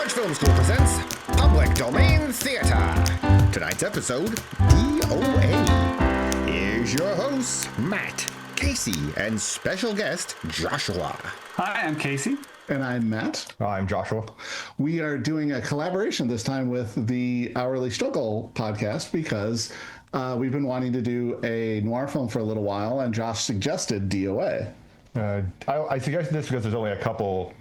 Large Film School presents Public Domain Theater. Tonight's episode, D.O.A. Here's your hosts, Matt, Casey, and special guest, Joshua. Hi, I'm Casey. And I'm Matt. I'm Joshua. We are doing a collaboration this time with the Hourly Struggle podcast because we've been wanting to do a noir film for a little while, and Josh suggested D.O.A. I suggested this because there's only a couple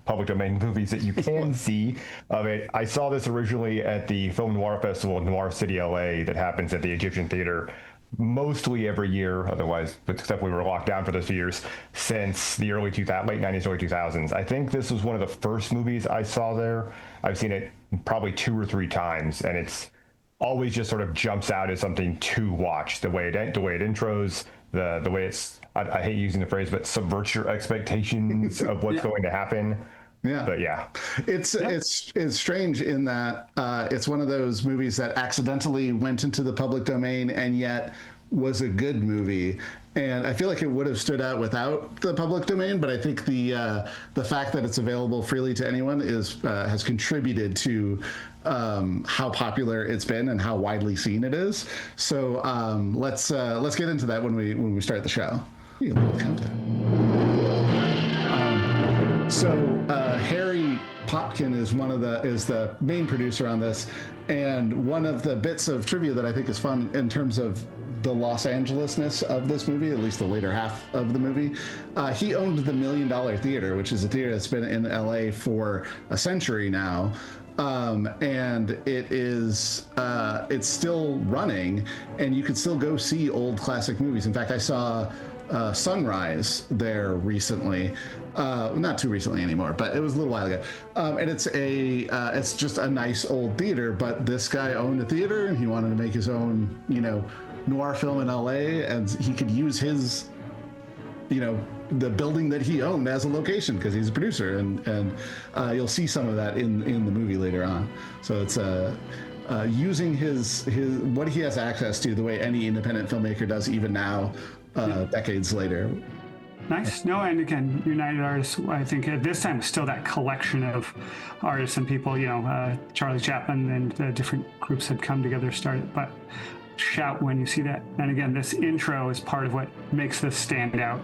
public domain movies that you can see of it. I saw this originally at the Film Noir Festival in Noir City, LA, that happens at the Egyptian Theater mostly every year, otherwise, except we were locked down for those few years, since the late 90s, early 2000s. I think this was one of the first movies I saw there. I've seen it probably 2 or 3 times, and it's always just sort of jumps out as something to watch. The way it intros, the way it's, I hate using the phrase, but subverts your expectations of what's going to happen. Yeah, but yeah, it's strange in that it's one of those movies that accidentally went into the public domain and yet was a good movie. And I feel like it would have stood out without the public domain, but I think the fact that it's available freely to anyone has contributed to how popular it's been and how widely seen it is. So let's get into that when we start the show. Harry Popkin is the main producer on this, and one of the bits of trivia that I think is fun in terms of the Los Angeles-ness of this movie, at least the later half of the movie, he owned the $1 Million Theater, which is a theater that's been in LA for a century now. And it's still running, and you can still go see old classic movies. In fact, I saw Sunrise there recently, not too recently anymore, but it was a little while ago. And it's just a nice old theater, but this guy owned a theater and he wanted to make his own, noir film in LA, and he could use his, the building that he owned as a location because he's a producer, and you'll see some of that in the movie later on. So it's using his what he has access to the way any independent filmmaker does even now, decades later. Nice. No, and again, United Artists, I think at this time is still that collection of artists and people, Charlie Chaplin and different groups had come together, started, but shout when you see that. And again, this intro is part of what makes this stand out.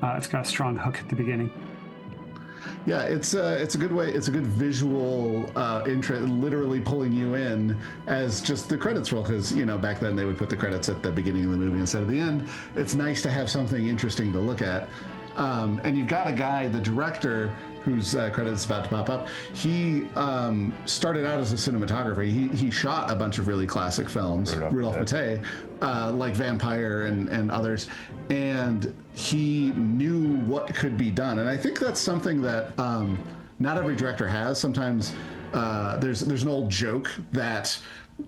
It's got a strong hook at the beginning. Yeah, it's a good way. It's a good visual intro, literally pulling you in as just the credits roll. Because back then they would put the credits at the beginning of the movie instead of the end. It's nice to have something interesting to look at. And you've got a guy, the director, whose credits about to pop up. He started out as a cinematographer. He shot a bunch of really classic films, Rudolph Maté, like Vampire and others, and he knew what could be done. And I think that's something that not every director has. Sometimes there's an old joke that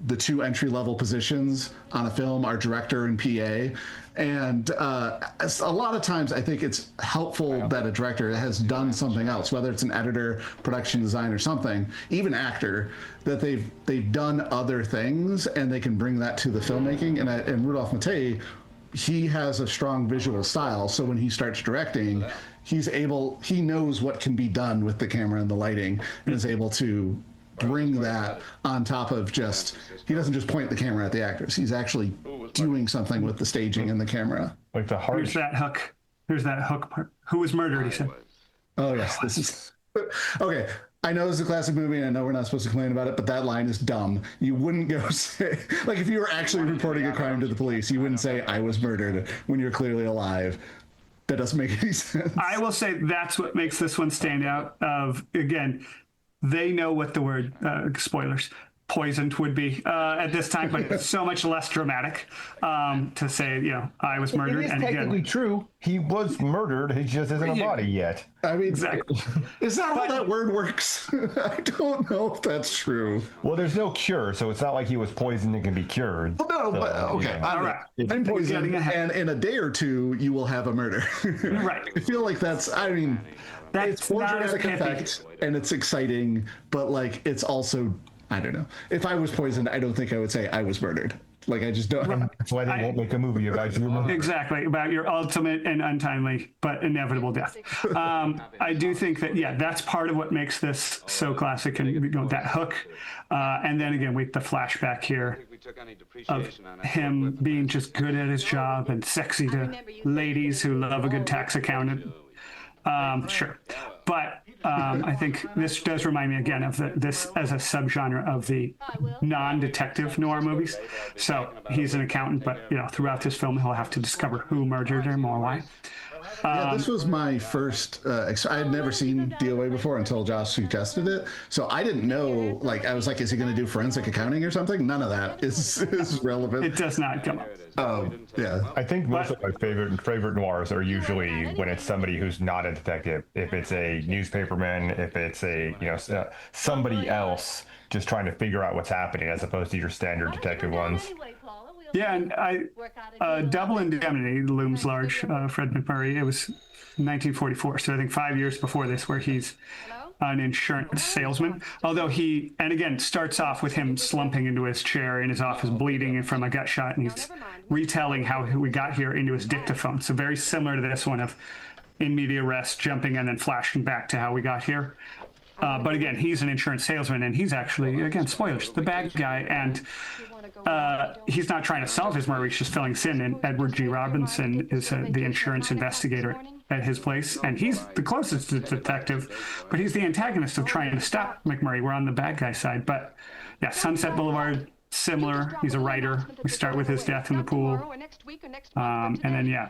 the 2 entry-level positions on a film are director and PA. And a lot of times I think it's helpful that a director has done something else, whether it's an editor, production design, or something, even actor, that they've done other things and they can bring that to the filmmaking. And Rudolph Maté, he has a strong visual style, so when he starts directing, he knows what can be done with the camera and the lighting, and is able to bring that on top of he doesn't just point the camera at the actors. He's actually doing something with the staging and the camera. Like the heart. Here's that hook part. Who was murdered, he said. Oh, yes. This is... Okay. I know this is a classic movie, and I know we're not supposed to complain about it, but that line is dumb. You wouldn't go say... Like, if you were actually reporting a crime to the police, you wouldn't say, I was murdered, when you're clearly alive. That doesn't make any sense. I will say that's what makes this one stand out. Again, they know what the word, spoilers, poisoned would be at this time, but it's so much less dramatic to say, I was murdered. It is technically true. He was murdered. He just isn't a body yet. I mean, exactly. Is that how that word works? I don't know if that's true. Well, there's no cure, so it's not like he was poisoned and can be cured. Well, no, but okay. All right. I'm poisoned, and in a day or 2, you will have a murder. Right. I feel like it's more dramatic effect, and it's exciting, but it's also, I don't know. If I was poisoned, I don't think I would say I was murdered. Like, I just don't. That's why they won't make a movie about you. Exactly, about your ultimate and untimely but inevitable death. I do think that, yeah, that's part of what makes this so classic, and that hook. And then again, with the flashback here of him being just good at his job and sexy to ladies who love a good tax accountant. Sure. But I think this does remind me again of this as a subgenre of the non-detective noir movies. So he's an accountant, but throughout this film, he'll have to discover who murdered him or why. Yeah, this was my first. I had never seen D.O.A. before until Josh suggested it. So I didn't know. Like, I was like, is he going to do forensic accounting or something? None of that is relevant. It does not come up. Yeah. I think most of my favorite noirs are usually when it's somebody who's not a detective. If it's a newspaperman, if it's a somebody else just trying to figure out what's happening, as opposed to your standard detective ones. Yeah, and Double Indemnity looms large. Fred McMurray. It was 1944, so I think 5 years before this, where he's an insurance salesman. Although he, and again, starts off with him slumping into his chair in his office, bleeding from a gut shot, and he's retelling how we got here into his dictaphone. So very similar to this one of in media res, jumping and then flashing back to how we got here. But again, he's an insurance salesman, and he's actually, again, spoilers, the bad guy. And he's not trying to solve his murder, he's just filling sin. And Edward G. Robinson is the insurance investigator at his place. And he's the closest to the detective, but he's the antagonist of trying to stop McMurray. We're on the bad guy side. But yeah, Sunset Boulevard, similar. He's a writer. We start with his death in the pool. And then, yeah,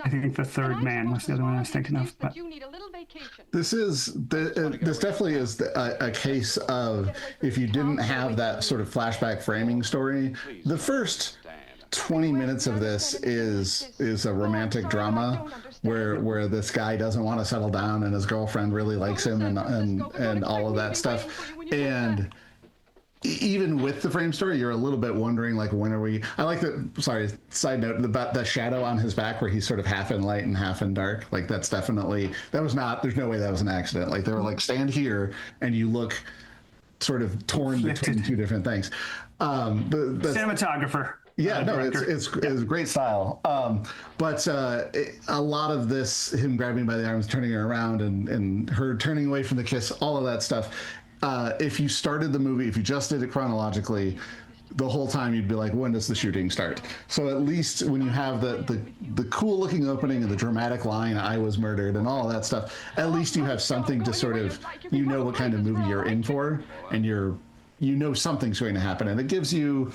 I think The Third Man was the other one I was thinking of. But This definitely is a case of, if you didn't have that sort of flashback framing story, the first 20 minutes of this is a romantic drama where this guy doesn't want to settle down and his girlfriend really likes him and all of that stuff. And even with the frame story, you're a little bit wondering, like, when are we? I like that. Sorry, side note about the shadow on his back, where he's sort of half in light and half in dark. Like, that's definitely, that was not. There's no way that was an accident. Like, they were like, stand here, and you look sort of torn between two different things. The cinematographer. Yeah, no, it's great style. But a lot of this, him grabbing by the arms, turning her around, and her turning away from the kiss, all of that stuff. If you started the movie, if you just did it chronologically, the whole time you'd be like, when does the shooting start? So at least when you have the cool looking opening and the dramatic line, I was murdered, and all of that stuff, at least you have something to sort of, what kind of movie you're in for, and something's going to happen, and it gives you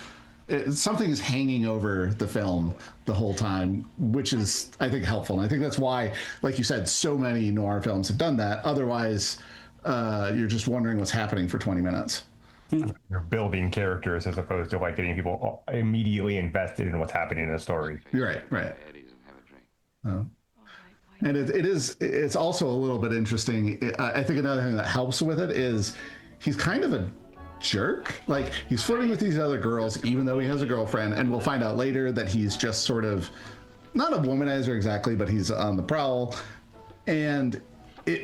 something is hanging over the film the whole time, which is, I think, helpful. And I think that's why, like you said, so many noir films have done that. Otherwise, you're just wondering what's happening for 20 minutes. You're building characters as opposed to like getting people immediately invested in what's happening in the story. You're right. And it's also a little bit interesting. I think another thing that helps with it is he's kind of a jerk. Like, he's flirting with these other girls, even though he has a girlfriend, and we'll find out later that he's just sort of not a womanizer exactly, but he's on the prowl.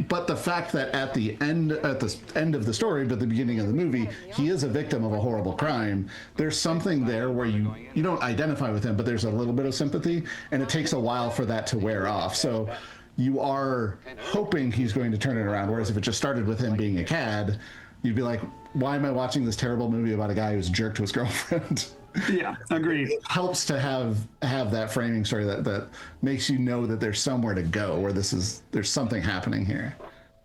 But the fact that at the end of the story, but the beginning of the movie, he is a victim of a horrible crime. There's something there where you don't identify with him, but there's a little bit of sympathy, and it takes a while for that to wear off. So you are hoping he's going to turn it around. Whereas if it just started with him being a cad, you'd be like, why am I watching this terrible movie about a guy who's a jerk to his girlfriend? Yeah, agreed. It helps to have that framing story that makes you know that there's somewhere to go, where there's something happening here.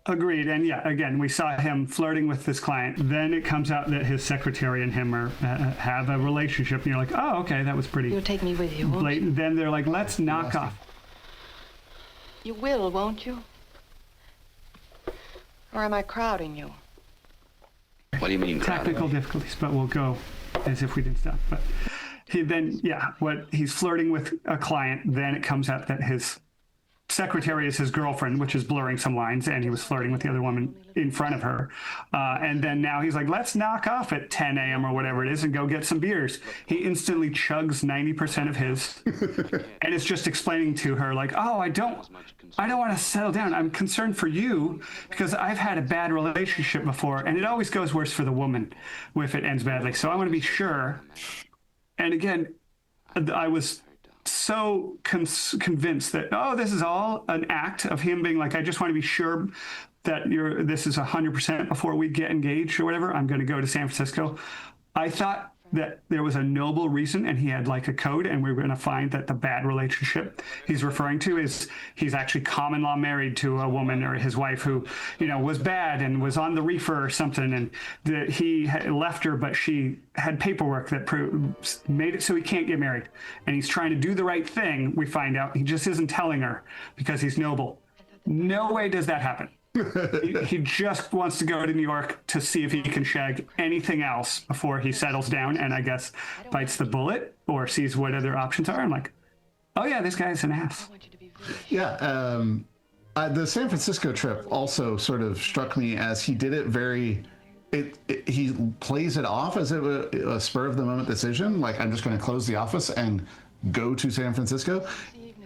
Agreed. And yeah, again, we saw him flirting with this client. Then it comes out that his secretary and him have a relationship, and you're like, oh, okay, that was pretty. You'll take me with you, won't blatant. you? Then they're like, let's knock off. You will, won't you? Or am I crowding you? What do you mean? Technical difficulties, but we'll go as if we didn't stop. But he's flirting with a client. Then it comes out that his secretary is his girlfriend, which is blurring some lines, and he was flirting with the other woman in front of her. And then now he's like, let's knock off at 10 a.m. or whatever it is and go get some beers. He instantly chugs 90% of his, and it's just explaining to her, like, oh, I don't want to settle down. I'm concerned for you because I've had a bad relationship before, and it always goes worse for the woman if it ends badly. So I want to be sure And again, I was so convinced that, oh, this is all an act of him being like, I just want to be sure that this is 100% before we get engaged or whatever. I'm going to go to San Francisco. I thought that there was a noble reason, and he had like a code, and we were going to find that the bad relationship he's referring to is he's actually common law married to a woman, or his wife, who, was bad and was on the reefer or something, and that he had left her, but she had paperwork that made it so he can't get married, and he's trying to do the right thing. We find out he just isn't telling her because he's noble. No way does that happen. He just wants to go to New York to see if he can shag anything else before he settles down and I guess bites the bullet or sees what other options are. I'm like, oh yeah, this guy's an ass. Yeah. The San Francisco trip also sort of struck me as he did it very, he plays it off as a spur of the moment decision. Like, I'm just going to close the office and go to San Francisco.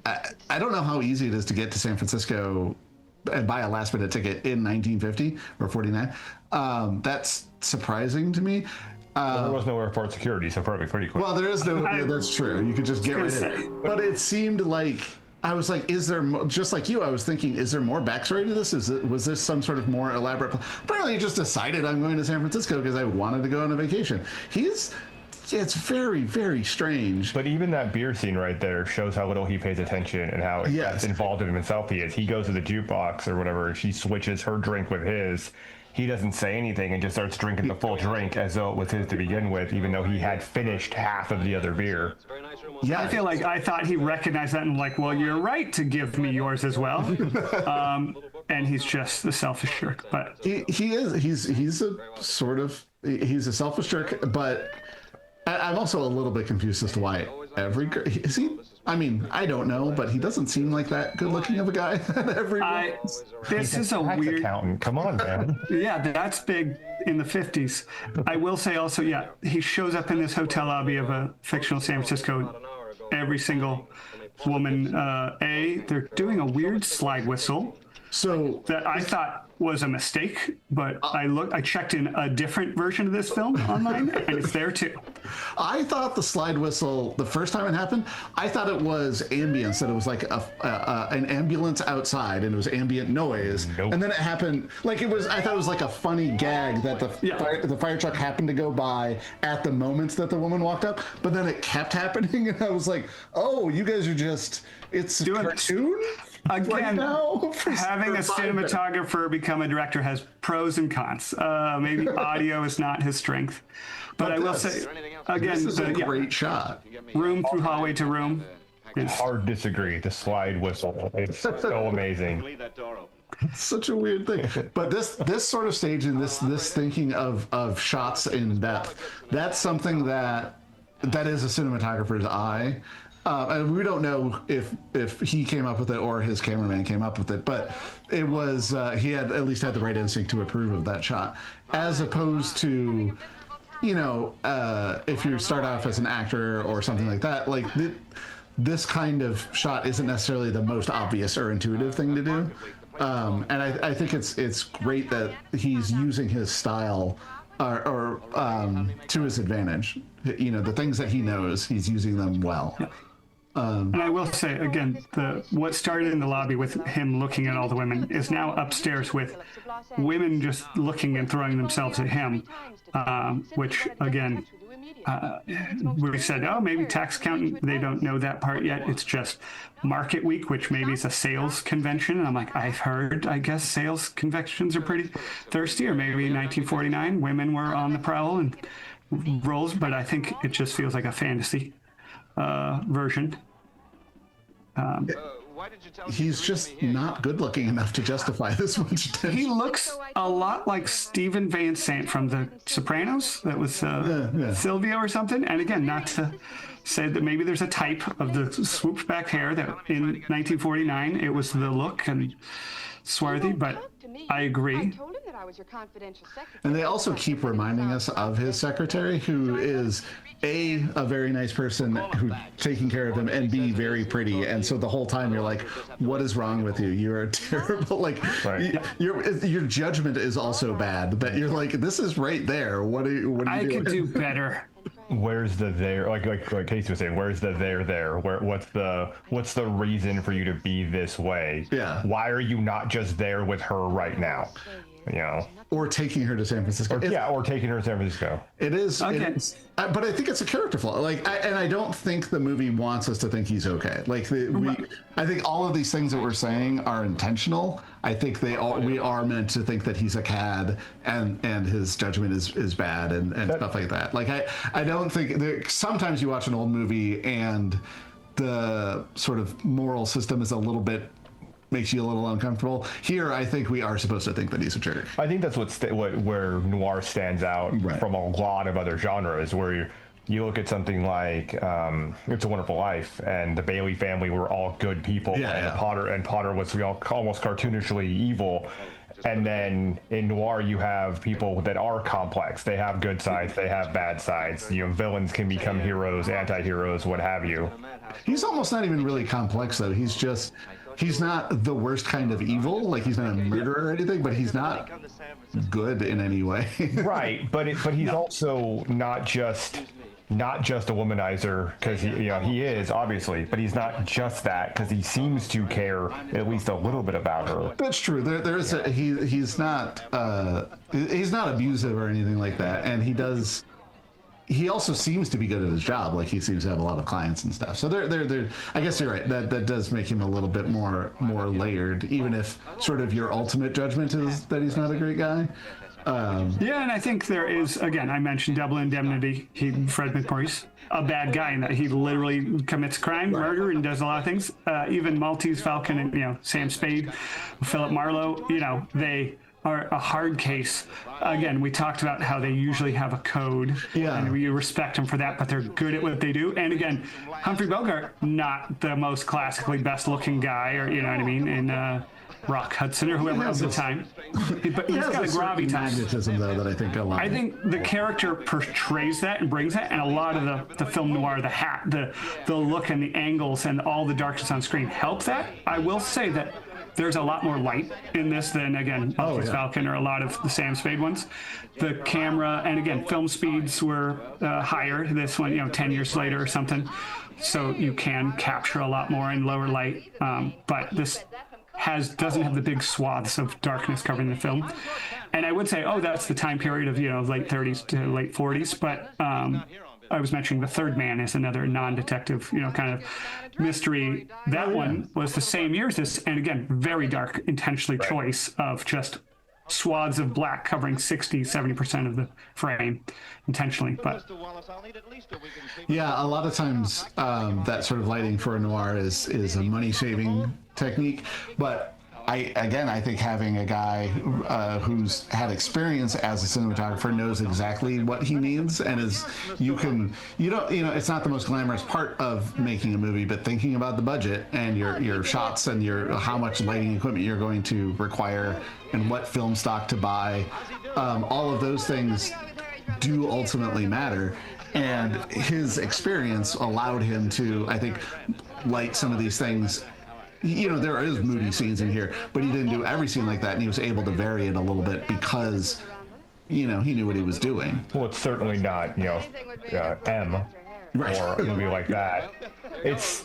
I don't know how easy it is to get to San Francisco and buy a last minute ticket in 1950 or 49. That's surprising to me. Well, there was no airport security, so probably pretty quick. Well, there is no, that's true. You could just get right in. But it seemed like, I was like, is there, just like you, I was thinking, is there more backstory to this? Was this some sort of more elaborate? Apparently he just decided I'm going to San Francisco because I wanted to go on a vacation. It's very, very strange. But even that beer scene right there shows how little he pays attention and how involved in himself he is. He goes to the jukebox or whatever, she switches her drink with his. He doesn't say anything and just starts drinking the full drink as though it was his to begin with, even though he had finished half of the other beer. Yeah, I feel like I thought he recognized that and like, well, you're right to give me yours as well. And he's just the selfish jerk. But he's a sort of, he's a selfish jerk, but I'm also a little bit confused as to why is he? I mean, I don't know, but he doesn't seem like that good looking of a guy. This is a weird accountant. Come on, man. Yeah, that's big in the 50s. I will say also, yeah, he shows up in this hotel lobby of a fictional San Francisco. Every single woman, they're doing a weird slide whistle. So that I thought was a mistake, but I checked in a different version of this film online, and it's there too. I thought the slide whistle, the first time it happened, I thought it was ambience, that it was like an ambulance outside, and it was ambient noise. Nope. And then it happened, like I thought it was like a funny gag that the fire truck happened to go by at the moments that the woman walked up, but then it kept happening, and I was like, oh, you guys are just, it's a cartoon? Again, right having a cinematographer become a director has pros and cons. Maybe audio is not his strength, but I will say, again, this is a great shot. Room through hallway to room. Hard disagree. The slide whistle, it's so amazing. It's such a weird thing. But this sort of staging, this thinking of shots in depth, that's something that is a cinematographer's eye. And we don't know if he came up with it or his cameraman came up with it, but it was he had at least had the right instinct to approve of that shot, as opposed to, if you start off as an actor or something like that, like this kind of shot isn't necessarily the most obvious or intuitive thing to do, and I think it's great that he's using his style or to his advantage. The things that he knows, he's using them well. And I will say, again, what started in the lobby with him looking at all the women is now upstairs with women just looking and throwing themselves at him, which, again, we said, oh, maybe tax accountant, they don't know that part yet. It's just market week, which maybe is a sales convention. And I'm like, I've heard, I guess, sales conventions are pretty thirsty, or maybe in 1949, women were on the prowl and roles, but I think it just feels like a fantasy version. He's just not good looking enough to justify this much attention. He looks a lot like Stephen Van Sant from The Sopranos. That was Silvio or something. And again, not to say that maybe there's a type of the swooped back hair that in 1949 it was the look and swarthy, but I agree. And they also keep reminding us of his secretary, who is a very nice person who's taking care of him, and B, very pretty. And so the whole time you're like, what is wrong with you? You're terrible. Like, right. Your judgment is also bad, that you're like, this is right there. What are you doing? I could do better. where's the there, like Casey was saying, where's the there? What's the reason for you to be this way? Yeah. Why are you not just there with her right now? You know, or taking her to San Francisco. or taking her to San Francisco. It is, Okay. but I think it's a character flaw. Like, and I don't think the movie wants us to think he's okay. Like, I think all of these things that we're saying are intentional. I think we are meant to think that he's a cad and his judgment is bad and stuff like that. Like, I don't think sometimes you watch an old movie and the sort of moral system is a little bit. Makes you a little uncomfortable. Here, I think we are supposed to think that he's a jerk. I think that's where noir stands out from a lot of other genres, where you look at something like It's a Wonderful Life, and the Bailey family were all good people, Potter was almost cartoonishly evil. And then in noir, you have people that are complex. They have good sides, they have bad sides. You know, villains can become heroes, anti-heroes, what have you. He's almost not even really complex, though. He's not the worst kind of evil. Like, he's not a murderer or anything, but he's not good in any way. Right, but he's also not just a womanizer, because he is obviously, but he's not just that, because he seems to care at least a little bit about her. That's true. He's not abusive or anything like that, and he also seems to be good at his job. Like, he seems to have a lot of clients and stuff. So they're I guess you're right. That does make him a little bit more layered, even if sort of your ultimate judgment is that he's not a great guy. Yeah, and I think there is, again, I mentioned Double Indemnity. Fred McMurray's a bad guy in that he literally commits crime, murder, and does a lot of things. Even Maltese Falcon and Sam Spade, Philip Marlowe, they are a hard case. Again, we talked about how they usually have a code, and we respect them for that, but they're good at what they do. And again, Humphrey Bogart, not the most classically best-looking guy, or you know what I mean, in Rock Hudson or whoever of the time. But he's got a gravitas. Magnetism, though, that I think a lot. I think the character portrays that and brings that, and a lot of the film noir, the hat, the look and the angles and all the darkness on screen help that. I will say that there's a lot more light in this than, again, Maltese Falcon or a lot of the Sam Spade ones. The camera, and again, film speeds were higher. This one, 10 years later or something. So you can capture a lot more in lower light. But this doesn't have the big swaths of darkness covering the film. And I would say, that's the time period of, late 30s to late 40s. But I was mentioning The Third Man is another non-detective, kind of mystery. That one was the same year as this, and again, very dark, intentionally choice of just swaths of black covering 60-70% of the frame intentionally. But yeah, a lot of times that sort of lighting for a noir is a money-saving technique, but I think having a guy who's had experience as a cinematographer knows exactly what he needs, and it's not the most glamorous part of making a movie, but thinking about the budget and your shots and how much lighting equipment you're going to require and what film stock to buy, all of those things do ultimately matter. And his experience allowed him to, I think, light some of these things. There is moody scenes in here, but he didn't do every scene like that, and he was able to vary it a little bit because, he knew what he was doing. Well, it's certainly not, M or a movie like that. It's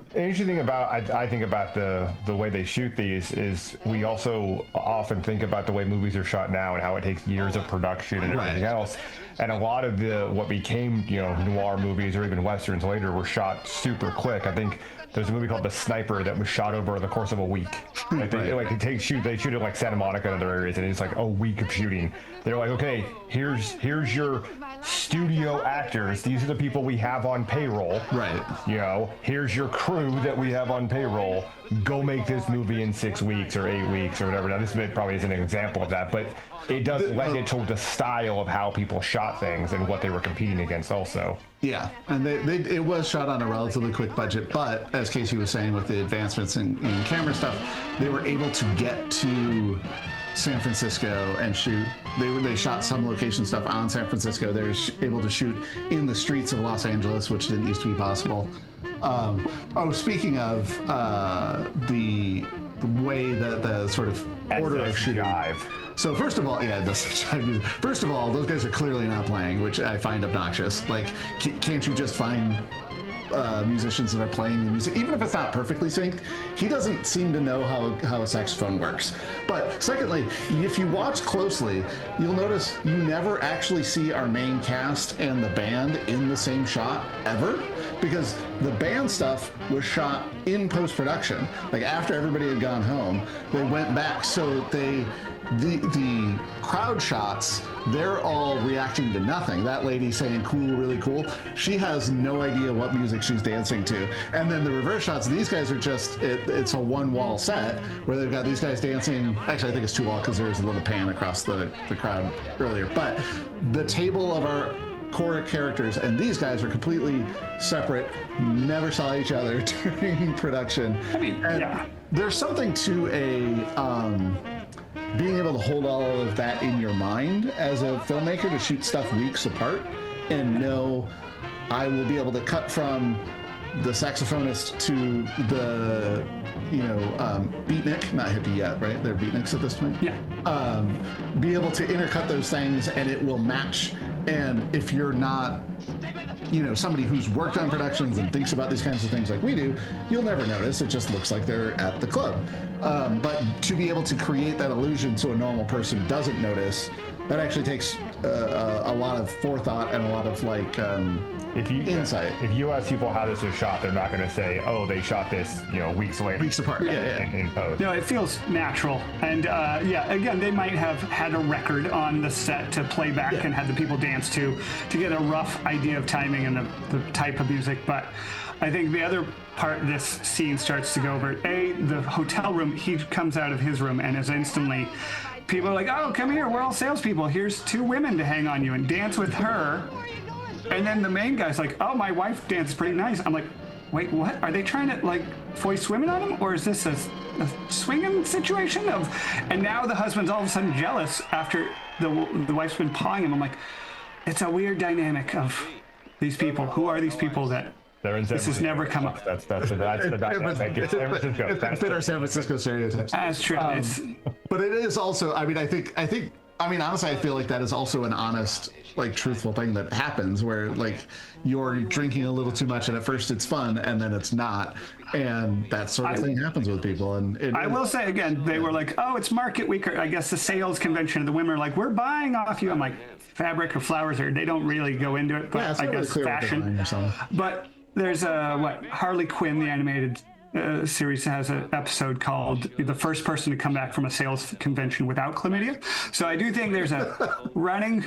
the interesting thing about, I think about the way they shoot these is we also often think about the way movies are shot now and how it takes years of production and everything else. And a lot of what became, noir movies or even westerns later were shot super quick. I think there's a movie called The Sniper that was shot over the course of a week. They shoot it like Santa Monica and other areas, and it's like a week of shooting. They're like, okay, here's your studio actors. These are the people we have on payroll. Right. Here's your crew that we have on payroll. Go make this movie in 6 weeks or 8 weeks or whatever. Now, this probably isn't an example of that, but it does lend it to the style of how people shot things and what they were competing against also. Yeah, and it was shot on a relatively quick budget, but as Casey was saying, with the advancements in camera stuff, they were able to get to San Francisco and shoot. They shot some location stuff on San Francisco. They were able to shoot in the streets of Los Angeles, which didn't used to be possible. Speaking of the way that the sort of order of shooting. So first of all, first of all, those guys are clearly not playing, which I find obnoxious. Like, can't you just find musicians that are playing the music, even if it's not perfectly synced? He doesn't seem to know how a saxophone works. But secondly, if you watch closely, you'll notice you never actually see our main cast and the band in the same shot ever, because the band stuff was shot in post-production. Like, after everybody had gone home, they went back, so the crowd shots, they're all reacting to nothing. That lady saying cool, really cool, she has no idea what music she's dancing to. And then the reverse shots, these guys are just, it's a one-wall set where they've got these guys dancing. Actually, I think it's two-wall because there's a little pan across the crowd earlier. But the table of our core characters and these guys are completely separate, never saw each other during production. I mean, and there's something to being able to hold all of that in your mind as a filmmaker, to shoot stuff weeks apart and know I will be able to cut from the saxophonist to the beatnik, not hippie yet, right? They're beatniks at this point. Yeah. Be able to intercut those things and it will match. And if you're not, somebody who's worked on productions and thinks about these kinds of things like we do, you'll never notice. It just looks like they're at the club. But to be able to create that illusion so a normal person doesn't notice, that actually takes a lot of forethought and a lot of insight. If you ask people how this was shot, they're not going to say, "Oh, they shot this, weeks later, weeks apart." In post. No, it feels natural, and again, they might have had a record on the set to play back and had the people dance to get a rough idea of timing and the type of music. But I think the other part this scene starts to go over. The hotel room. He comes out of his room and is instantly. People are like, "Oh, come here, we're all salespeople. Here's two women to hang on you and dance with her." And then the main guy's like, "Oh, my wife dances pretty nice." I'm like, wait, what? Are they trying to foist women on him? Or is this a swinging situation and now the husband's all of a sudden jealous after the wife's been pawing him. I'm like, it's a weird dynamic of these people. Who are these people that this has never come up? That's the dynamic. It's San Francisco. It's been our San Francisco stereotypes. That's true. But it is also, I mean, honestly, I feel like that is also an honest, truthful thing that happens where, you're drinking a little too much and at first it's fun and then it's not. And that sort of thing happens with people. And I will say again, they were like, "Oh, it's market week," or I guess the sales convention. The women are like, "We're buying off you." I'm like, fabric or flowers, or they don't really go into it, but I guess fashion. But there's Harley Quinn, the animated series, has an episode called "The First Person to Come Back from a Sales Convention Without Chlamydia." So I do think there's a running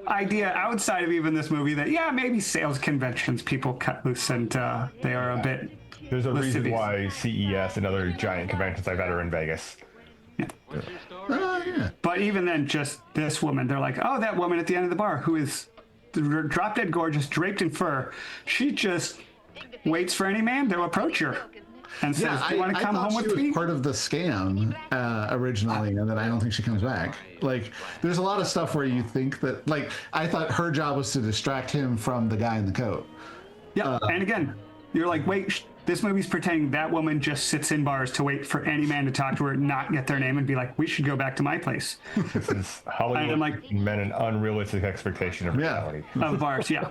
idea outside of even this movie that maybe sales conventions people cut loose and they are a bit. There's a lascivious. reason why CES and other giant conventions like that are in Vegas. Yeah. But even then, just this woman, they're like, "Oh, that woman at the end of the bar who is drop dead gorgeous, draped in fur, she just waits for any man to approach her and says, do you want to come home with me?" She was part of the scam originally, and then I don't think she comes back. There's a lot of stuff where you think that, I thought her job was to distract him from the guy in the coat. Yeah, and again, you're like, wait, this movie's pretending that woman just sits in bars to wait for any man to talk to her, not get their name, and be like, "We should go back to my place." This is Hollywood men an unrealistic expectation of reality. Of bars, yeah.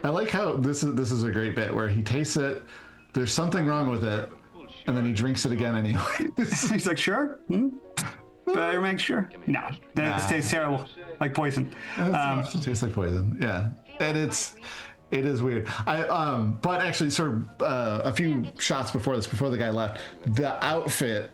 I like how this is a great bit where he tastes it, there's something wrong with it, and then he drinks it again anyway. He's like, "Sure? Better make sure." No, that tastes terrible, like poison. It tastes like poison, yeah. And it is weird. But actually, sort of a few shots before the guy left, the outfit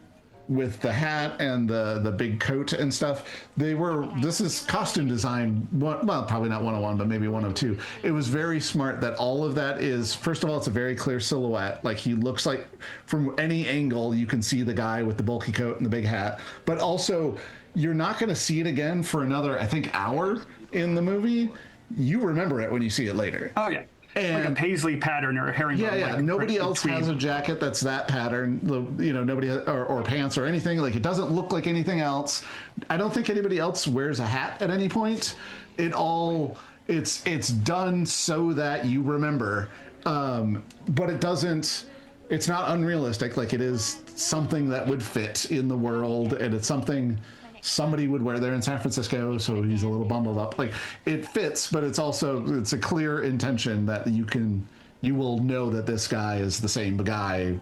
with the hat and the big coat and stuff, this is costume design, well, probably not 101, but maybe 102. It was very smart that all of that is, first of all, it's a very clear silhouette. He looks like from any angle you can see the guy with the bulky coat and the big hat, but also you're not going to see it again for another, I think, hour in the movie. You remember it when you see it later. Oh yeah. And like a paisley pattern or a herringbone. Yeah. Nobody else has a jacket that's that pattern. Nobody or pants or anything. It doesn't look like anything else. I don't think anybody else wears a hat at any point. It's done so that you remember, but it doesn't. it's not unrealistic. Like, it is something that would fit in the world, and it's something somebody would wear there in San Francisco, so he's a little bundled up. Like, it fits, but it's a clear intention that you will know that this guy is the same guy,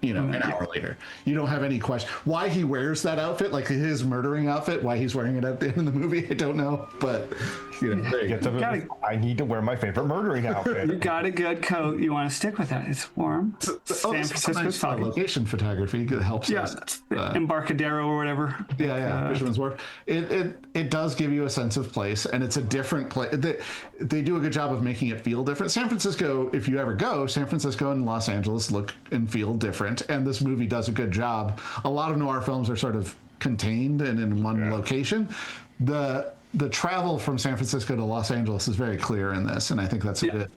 an hour later. You don't have any question why he wears that outfit, like his murdering outfit, why he's wearing it at the end of the movie. I don't know, but I need to wear my favorite murdering outfit. You got a good coat. You want to stick with that. It's warm. San Francisco's foggy. Location photography helps us. Embarcadero or whatever. Fisherman's Wharf. It does give you a sense of place, and it's a different place. They do a good job of making it feel different. San Francisco, if you ever go, San Francisco and Los Angeles look and feel different, and this movie does a good job. A lot of noir films are sort of contained and in one location. The travel from San Francisco to Los Angeles is very clear in this, and I think that's a good.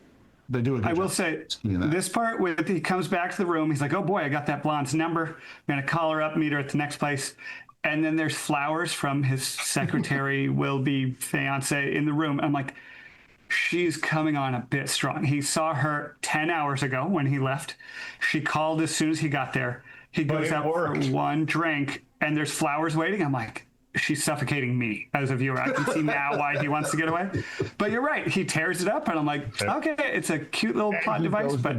They do a good job. I will say this part where he comes back to the room, he's like, "Oh boy, I got that blonde's number. I'm gonna call her up, meet her at the next place." And then there's flowers from his secretary, will-be fiance in the room. I'm like, she's coming on a bit strong. He saw her 10 hours ago when he left. She called as soon as he got there. He goes out for one drink, and there's flowers waiting. I'm like, she's suffocating me as a viewer. I can see now why he wants to get away. But you're right. He tears it up, and I'm like, okay, it's a cute little plot device. But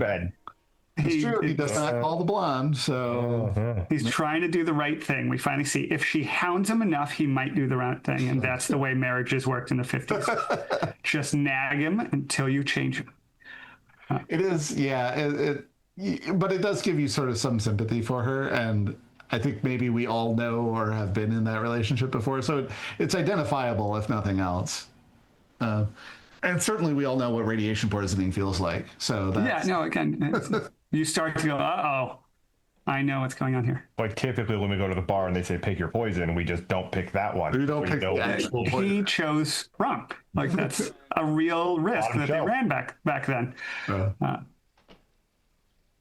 it's true. He does not call the blonde, so he's trying to do the right thing. We finally see if she hounds him enough, he might do the right thing, and that's the way marriages worked in the 50s. Just nag him until you change him. It is, but it does give you sort of some sympathy for her, and I think maybe we all know or have been in that relationship before, so it's identifiable if nothing else. And certainly we all know what radiation poisoning feels like. So that's... you start to go, uh-oh, I know what's going on here. Like, typically when we go to the bar and they say pick your poison, we just don't pick that one. We don't pick the actual poison. He chose wrong. Like, that's a real risk that they ran back then.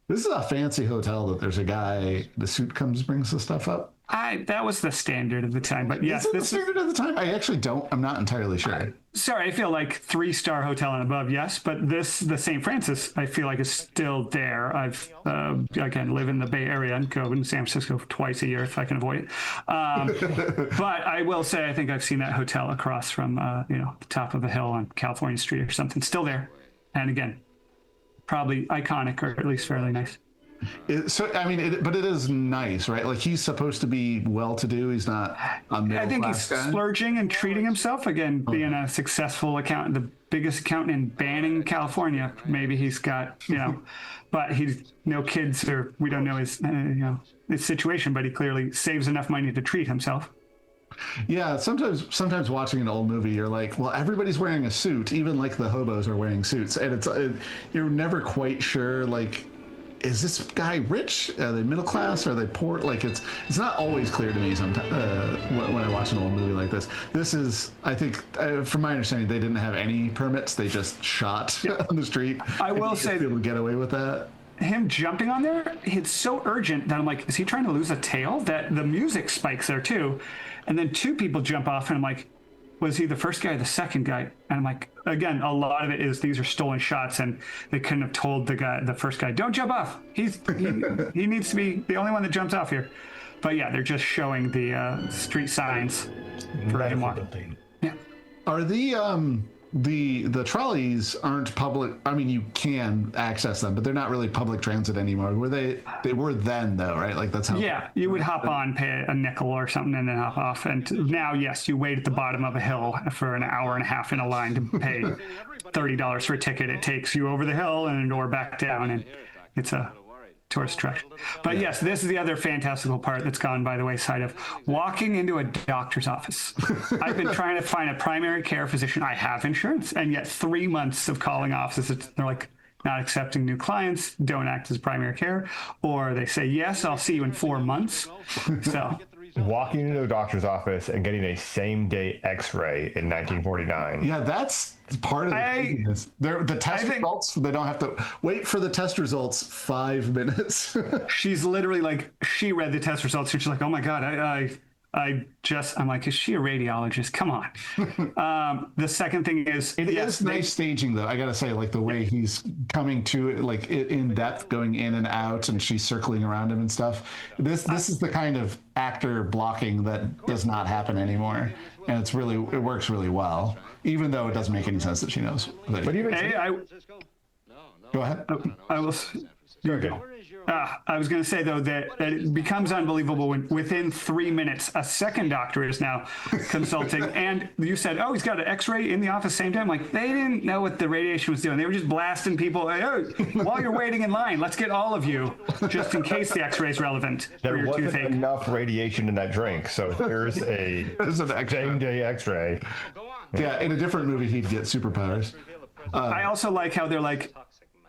This is a fancy hotel that there's a guy, the suit brings the stuff up. That was the standard of the time, but yes. Is it the standard of the time? I actually I'm not entirely sure. Sorry, I feel like 3-star hotel and above, yes, but the St. Francis, I feel like is still there. I've, again, live in the Bay Area and go in San Francisco twice a year if I can avoid it. But I will say, I think I've seen that hotel across from, the top of a hill on California Street or something, still there. And again, probably iconic or at least fairly nice. But it is nice, right? Like, he's supposed to be well-to-do. He's not a middle-class guy. I think he's splurging and treating himself. Again, being a successful accountant, the biggest accountant in Banning, California. Maybe he's got, but he's no kids, or we don't know his, his situation. But he clearly saves enough money to treat himself. Yeah, sometimes watching an old movie, you're like, well, everybody's wearing a suit. Even like the hobos are wearing suits, and you're never quite sure, like, is this guy rich? Are they middle class? Are they poor? Like, it's not always clear to me sometimes when I watch an old movie like this. This is, I think, from my understanding, they didn't have any permits. They just shot on the street. I will say, people get away with that. Him jumping on there, it's so urgent that I'm like, is he trying to lose a tail? That the music spikes there too, and then 2 people jump off, and I'm like, was he the first guy or the second guy? And I'm like, again, a lot of it is these are stolen shots, and they couldn't have told the first guy, don't jump off. He needs to be the only one that jumps off here. But yeah, they're just showing the street signs for him walking. Yeah. Are the trolleys aren't public? I mean, you can access them, but they're not really public transit anymore. Were they? They were then, though, right? Like, that's how. Yeah, you would hop on, pay a nickel or something, and then hop off. And now, yes, you wait at the bottom of a hill for an hour and a half in a line to pay $30 for a ticket. It takes you over the hill or back down, and it's a tourist attraction. But yes, this is the other fantastical part that's gone by the wayside of walking into a doctor's office. I've been trying to find a primary care physician. I have insurance, and yet 3 months of calling offices, they're like, not accepting new clients, don't act as primary care, or they say, yes, I'll see you in 4 months. So walking into a doctor's office and getting a same-day X-ray in 1949. Yeah, that's part of the business. The test results, they don't have to wait for the test results 5 minutes. She's literally like, she read the test results and she's like, oh my God, I'm like, is she a radiologist? Come on. The second thing is, It is nice staging, though. I gotta say, like the way he's coming to it, like in depth, going in and out, and she's circling around him and stuff. This is the kind of actor blocking that does not happen anymore, and it works really well, even though it doesn't make any sense that she knows. But even go ahead. I will. I was going to say, though, that it becomes unbelievable when within 3 minutes, a second doctor is now consulting. And you said, oh, he's got an x-ray in the office same time. Like, they didn't know what the radiation was doing. They were just blasting people. Hey, while you're waiting in line, let's get all of you, just in case the x-ray is relevant for your toothache. There wasn't enough radiation in that drink, so here's an same-day x-ray. Yeah, in a different movie, he'd get superpowers. I also like how they're like,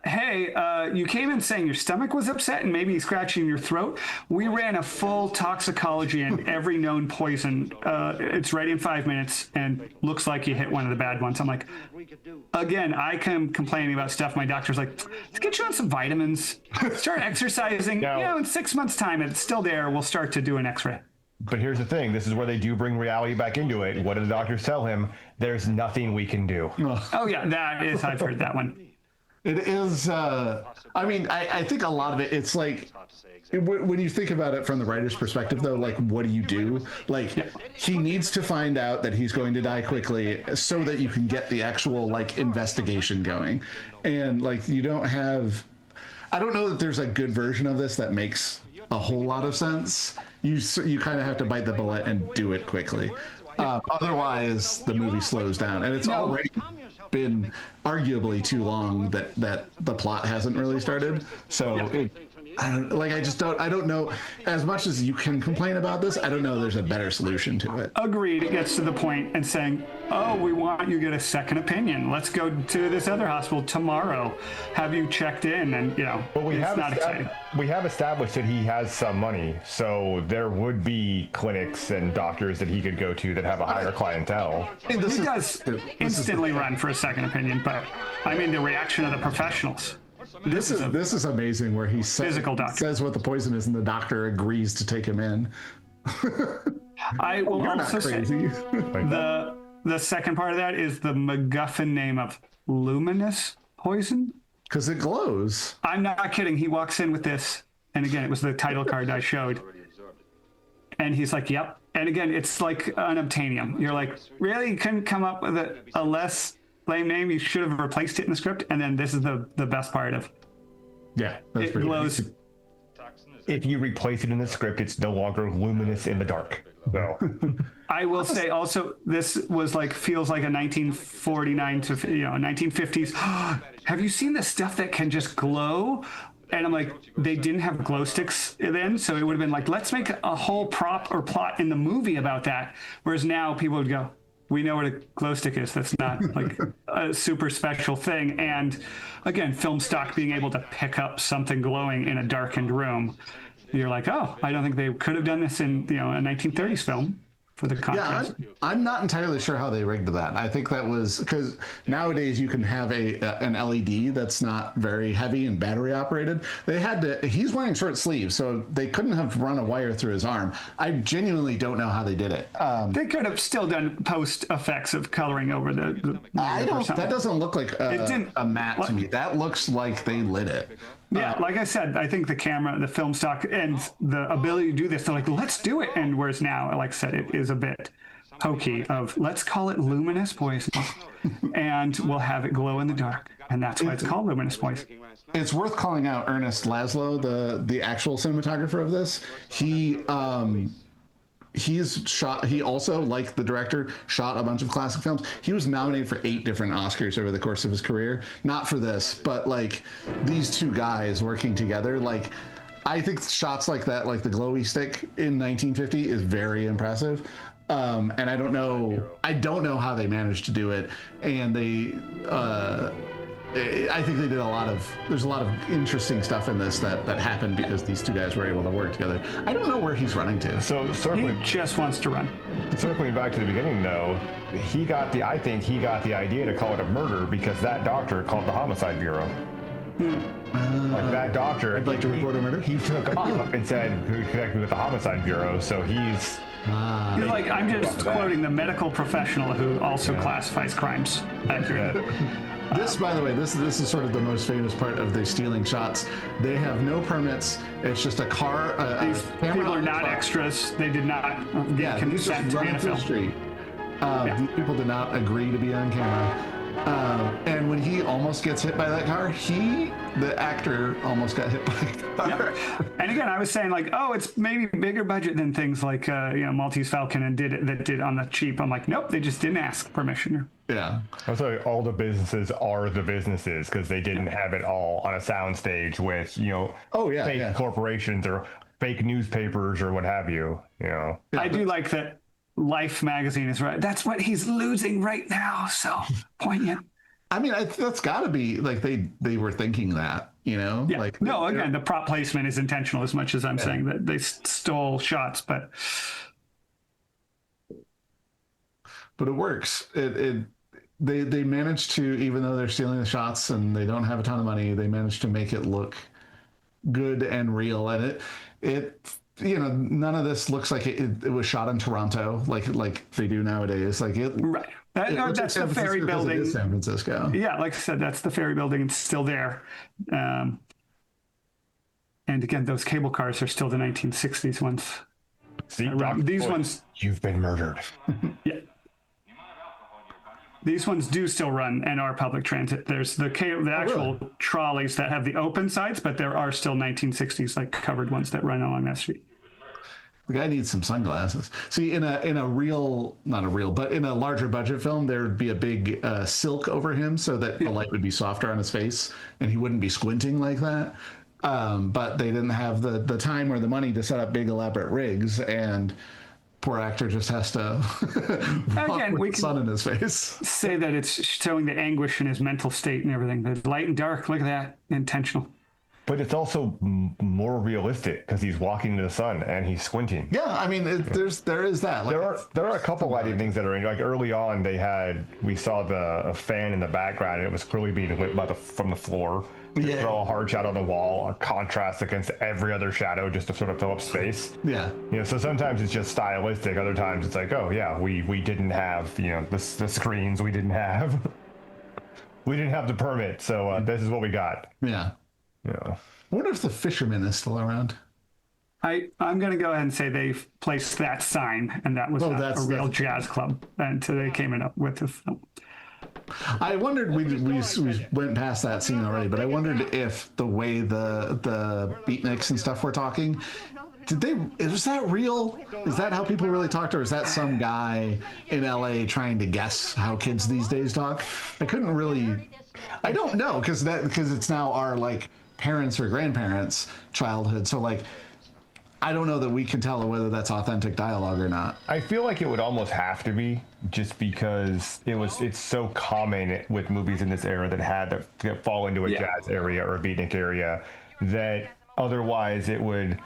hey, you came in saying your stomach was upset and maybe scratching your throat. We ran a full toxicology and every known poison. It's ready in 5 minutes and looks like you hit one of the bad ones. I'm like, again, I come complaining about stuff. My doctor's like, let's get you on some vitamins, start exercising. In 6 months' time, it's still there. We'll start to do an x-ray. But here's the thing. This is where they do bring reality back into it. What do the doctors tell him? There's nothing we can do. Oh, yeah, I've heard that one. It is, I think a lot of it, it's like, when you think about it from the writer's perspective, though, like, what do you do? Like, he needs to find out that he's going to die quickly so that you can get the actual, like, investigation going. And, like, I don't know that there's a good version of this that makes a whole lot of sense. You kind of have to bite the bullet and do it quickly. Otherwise, the movie slows down. And it's already been arguably too long that the plot hasn't really started. So I don't know, as much as you can complain about this, I don't know there's a better solution to it. Agreed. It gets to the point and saying, oh, we want you to get a second opinion. Let's go to this other hospital tomorrow. Have you checked in? And, but it's not exciting. We have established that he has some money, so there would be clinics and doctors that he could go to that have a higher clientele. He does instantly run for a second opinion, but I mean the reaction of the professionals. This is amazing where he says what the poison is and the doctor agrees to take him in. I will You're also not crazy. say the second part of that is the MacGuffin name of luminous poison. Because it glows. I'm not kidding. He walks in with this, and again, it was the title card I showed. And he's like, yep. And again, it's like unobtainium. You're like, really? You couldn't come up with a less lame name? You should have replaced it in the script. And then this is the best part of it glows. Nice. If you replace it in the script, it's no longer luminous in the dark. So I will say also, this was feels like a 1949 to 1950s. Have you seen the stuff that can just glow? And I'm like, they didn't have glow sticks then, so it would have been like, let's make a whole prop or plot in the movie about that. Whereas now people would go, we know what a glow stick is. That's not like a super special thing. And again, film stock being able to pick up something glowing in a darkened room. You're like, oh, I don't think they could have done this in a 1930s film for the contrast. Yeah, I'm not entirely sure how they rigged that. I think that was because nowadays you can have an LED that's not very heavy and battery operated. He's wearing short sleeves, so they couldn't have run a wire through his arm. I genuinely don't know how they did it. They could have still done post effects of coloring over the that doesn't look like a matte to me. That looks like they lit it. Yeah, like I said, I think the camera, the film stock, and the ability to do this, they're like, let's do it. And whereas now, like I said, it is a bit hokey of let's call it luminous poison and we'll have it glow in the dark. And that's why it's called luminous poison. It's worth calling out Ernest Laszlo, the actual cinematographer of this. He also, like the director, shot a bunch of classic films. He was nominated for 8 different Oscars over the course of his career. Not for this, but like these two guys working together, like I think shots like that, like the glowy stick in 1950 is very impressive. And I don't know how they managed to do it. And I think they did there's a lot of interesting stuff in this that happened because these two guys were able to work together. I don't know where he's running to. So he just wants to run. Circling back to the beginning though, I think he got the idea to call it a murder because that doctor called the homicide bureau. Like that doctor, I'd like to report a murder. He took off and said, "Who connected me with the homicide bureau?" So he's Like, I'm just quoting the medical professional who also classifies crimes accurately. This, by the way, this is sort of the most famous part of the stealing shots. They have no permits. It's just a car. These people are not extras. They did not get consent to be in a through the film. street. These people did not agree to be on camera. And when he almost gets hit by that car, the actor almost got hit by a car. Yep. And again, I was saying like, oh, it's maybe bigger budget than things like Maltese Falcon and did on the cheap. I'm like, nope, they just didn't ask permission. Yeah. That's why all the businesses are the businesses, because they didn't have it all on a soundstage with fake corporations or fake newspapers or what have you. I do like that. Life magazine is right. That's what he's losing right now. So poignant. I mean, that's got to be like they were thinking that, Yeah. Like Again, the prop placement is intentional as much as I'm saying that they stole shots, but it works. They managed to, even though they're stealing the shots and they don't have a ton of money, they managed to make it look good and real. And it none of this looks like it was shot in Toronto like they do nowadays. Like it, right. That's the ferry building. It is San Francisco. Yeah, like I said, that's the ferry building. It's still there. And again, those cable cars are still the 1960s ones. See, these ones, you've been murdered. Yeah. These ones do still run and are public transit. There's the actual trolleys that have the open sides, but there are still 1960s like covered ones that run along that street. The guy needs some sunglasses. See, in a larger budget film, there would be a big silk over him so that the light would be softer on his face and he wouldn't be squinting like that. But they didn't have the time or the money to set up big elaborate rigs, and poor actor just has to walk with the sun in his face. Say that it's showing the anguish in his mental state and everything. The light and dark, look at that, intentional. But it's also more realistic because he's walking in the sun and he's squinting. Yeah, I mean, there is that. Like, there are a couple lighting things that are in. Like early on, we saw a fan in the background, and it was clearly being lit from the floor. Yeah. Throw a hard shot on the wall, a contrast against every other shadow, just to sort of fill up space. Yeah. So sometimes it's just stylistic. Other times it's like, oh yeah, we didn't have the screens. We didn't have the permit. So this is what we got. Yeah. Yeah. I wonder if the fisherman is still around. I'm going to go ahead and say they've placed that sign, and that was a real jazz club, and so they came up with the film. I wondered, we went past that scene already, but I wondered if the way the beatniks and stuff were talking, is that real? Is that how people really talked, or is that some guy in LA trying to guess how kids these days talk? I don't know, because it's now our like parents or grandparents' childhood. So like, I don't know that we can tell whether that's authentic dialogue or not. I feel like it would almost have to be, just because it's so common with movies in this era that fall into a jazz area or a beatnik area, that otherwise it would.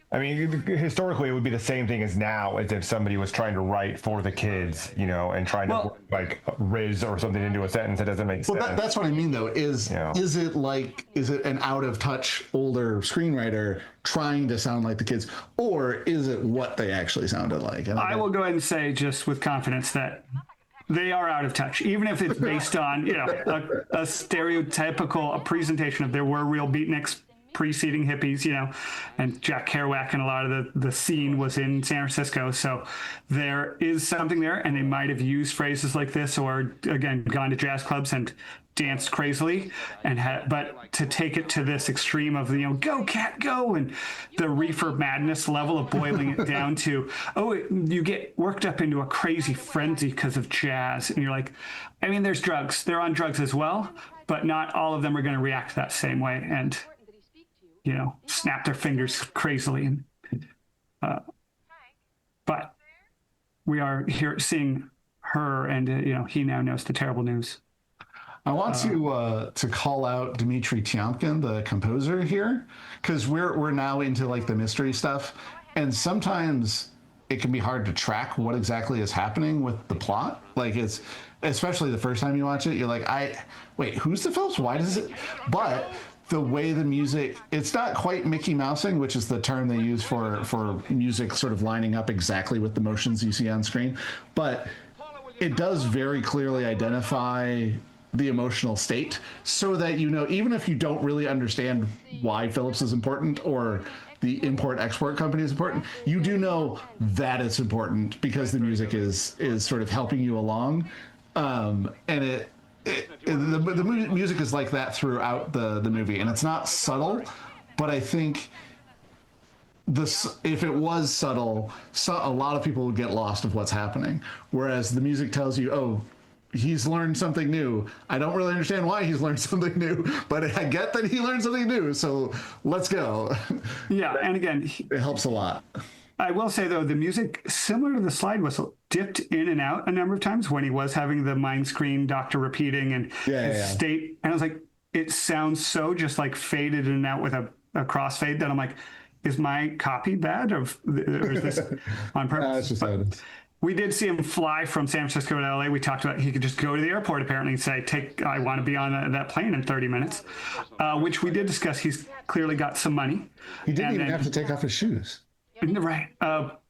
I mean, historically, it would be the same thing as now, as if somebody was trying to write for the kids, and trying to like riz or something into a sentence that doesn't make sense. Well, that's what I mean, though. Is it an out of touch older screenwriter trying to sound like the kids, or is it what they actually sounded like? And I will go ahead and say, just with confidence, that they are out of touch, even if it's based on a stereotypical presentation of there were real beatniks preceding hippies, and Jack Kerouac, and a lot of the scene was in San Francisco. So there is something there, and they might have used phrases like this, or again, gone to jazz clubs and danced crazily, but to take it to this extreme of go cat go, and the reefer madness level of boiling it down to, you get worked up into a crazy frenzy because of jazz, and you're like, I mean, there's drugs, they're on drugs as well, but not all of them are going to react that same way and snap their fingers crazily. But we are here seeing her, and he now knows the terrible news. I want to call out Dmitri Tiomkin, the composer here, because we're now into like the mystery stuff, and sometimes it can be hard to track what exactly is happening with the plot. Like, it's especially the first time you watch it, you're like, wait, who's the Phelps? Why does it? But the way the music, it's not quite Mickey Mousing, which is the term they use for music sort of lining up exactly with the motions you see on screen, but it does very clearly identify the emotional state so that, you know, even if you don't really understand why Philips is important or the import-export company is important, you do know that it's important because the music is sort of helping you along. And the music is like that throughout the movie, and it's not subtle, but I think if it was subtle, a lot of people would get lost of what's happening. Whereas the music tells you, oh, he's learned something new. I don't really understand why he's learned something new, but I get that he learned something new. So let's go. Yeah, and again, it helps a lot. I will say, though, the music, similar to the slide whistle, dipped in and out a number of times when he was having the mind screen doctor repeating and his state. And I was like, it sounds so just like faded in and out with a crossfade that I'm like, is my copy bad or is this on purpose? That's just how it is. We did see him fly from San Francisco to LA. We talked about he could just go to the airport apparently and say, I want to be on that plane in 30 minutes, which we did discuss. He's clearly got some money. He didn't even have to take off his shoes. Right.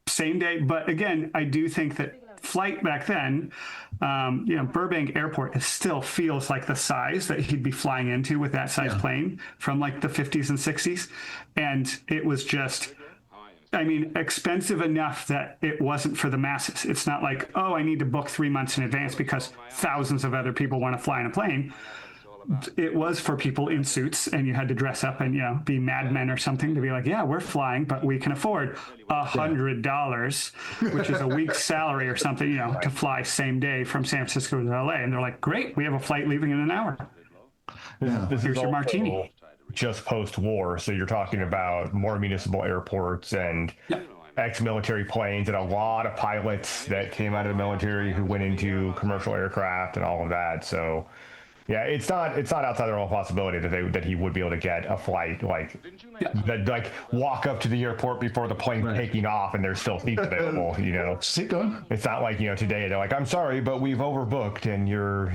Same day. But again, I do think that flight back then, Burbank Airport still feels like the size that he'd be flying into with that size plane from like the 50s and 60s. And it was just, expensive enough that it wasn't for the masses. It's not like, oh, I need to book 3 months in advance because thousands of other people want to fly in a plane. It was for people in suits, and you had to dress up and be madmen or something to be like, yeah, we're flying, but we can afford $100, which is a week's salary or something, to fly same day from San Francisco to LA. And they're like, great, we have a flight leaving in an hour. This Here's is your martini. Just post-war, so you're talking about more municipal airports and ex-military planes and a lot of pilots that came out of the military who went into commercial aircraft and all of that. So. Yeah, it's not outside the realm of possibility that he would be able to get a flight that walk up to the airport before the plane taking off and there's still seats available. Sit going. It's not like today they're like, I'm sorry, but we've overbooked and you're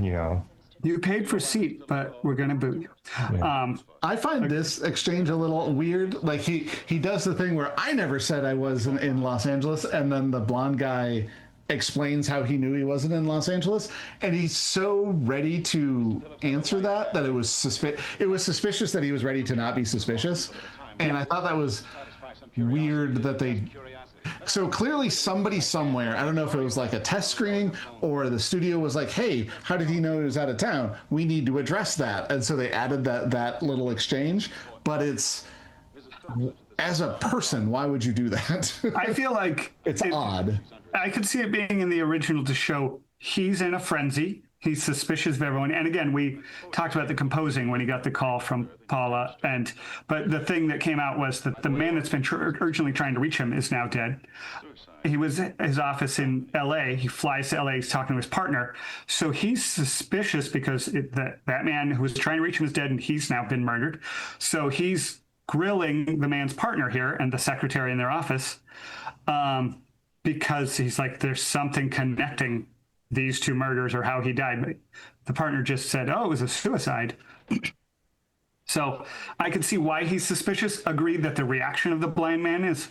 You paid for seat, but we're gonna boot you. Yeah. I find this exchange a little weird. Like he does the thing where I never said I was in Los Angeles, and then the blonde guy explains how he knew he wasn't in Los Angeles, and he's so ready to answer that it was suspicious that he was ready to not be suspicious. And I thought that was weird that they so clearly somebody somewhere, I don't know if it was like a test screening or the studio was like, hey, how did he know he was out of town? We need to address that. And so they added that little exchange. But it's, as a person, why would you do that? I feel like it's odd. I could see it being in the original to show he's in a frenzy. He's suspicious of everyone. And again, we talked about the composing when he got the call from Paula. But the thing that came out was that the man that's been urgently trying to reach him is now dead. He was at his office in LA. He flies to LA. He's talking to his partner. So he's suspicious because that man who was trying to reach him is dead and he's now been murdered. So he's grilling the man's partner here and the secretary in their office because he's like, there's something connecting these two murders or how he died. But the partner just said, oh, it was a suicide. So I can see why he's suspicious. Agreed that the reaction of the blind man is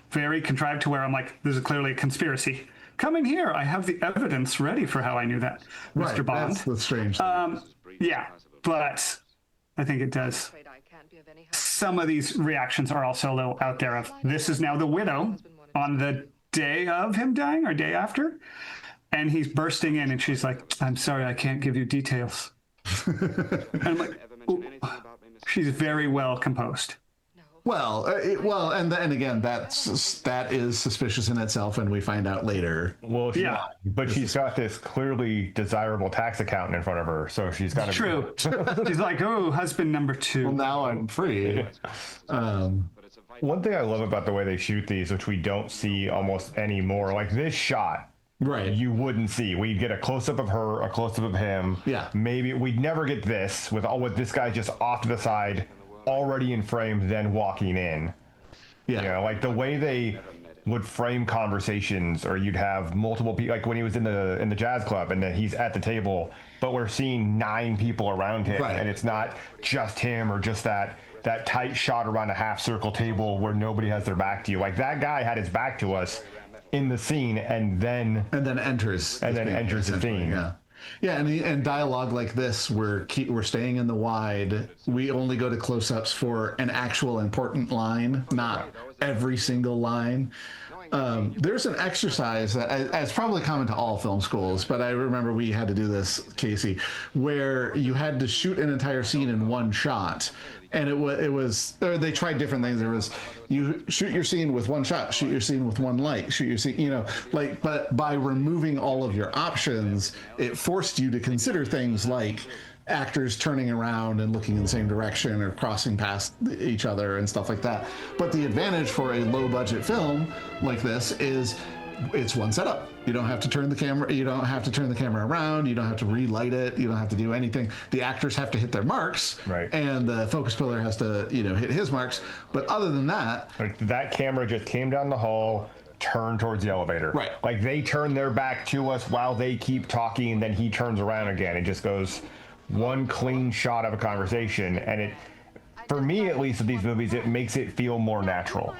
very contrived to where I'm like, this is clearly a conspiracy. Come in here. I have the evidence ready for how I knew that, right, Mr. Bond. That's the strange yeah, but I think it does. Some of these reactions are also a little out there of, this is now the widow on the day of him dying or day after. And he's bursting in and she's like, I'm sorry, I can't give you details. And I'm like, she's very well composed. Well, and again, that is suspicious in itself, and we find out later. Well, but she's got this clearly desirable tax accountant in front of her, so she's got to. True. She's like, oh, husband number 2. Well, now I'm free. One thing I love about the way they shoot these, which we don't see almost anymore, like this shot. Right. You wouldn't see. We'd get a close-up of her, a close-up of him. Yeah. Maybe we'd never get this with this guy just off to the side, already in frame, then walking in. Yeah. Like the way they would frame conversations, or you'd have multiple people, like when he was in the jazz club and then he's at the table, but we're seeing 9 people around him, Right. and it's not just him or just that tight shot around a half circle table where nobody has their back to you. Like that guy had his back to us in the scene, and then enters the scene. Yeah, and dialogue like this, we're staying in the wide. We only go to close-ups for an actual important line, not every single line. There's an exercise that it's probably common to all film schools, but I remember we had to do this, Casey, where you had to shoot an entire scene in one shot. And it was they tried different things. There was, you shoot your scene with one shot, shoot your scene with one light, shoot your scene, but by removing all of your options, it forced you to consider things like actors turning around and looking in the same direction or crossing past each other and stuff like that. But the advantage for a low budget film like this is it's one setup. You don't have to turn the camera. You don't have to turn the camera around. You don't have to relight it. You don't have to do anything. The actors have to hit their marks, right? And the focus puller has to, hit his marks. But other than that, like that camera just came down the hall, turned towards the elevator. Right. Like they turn their back to us while they keep talking, and then he turns around again. It just goes one clean shot of a conversation, and it, for me at least, with these movies, it makes it feel more natural.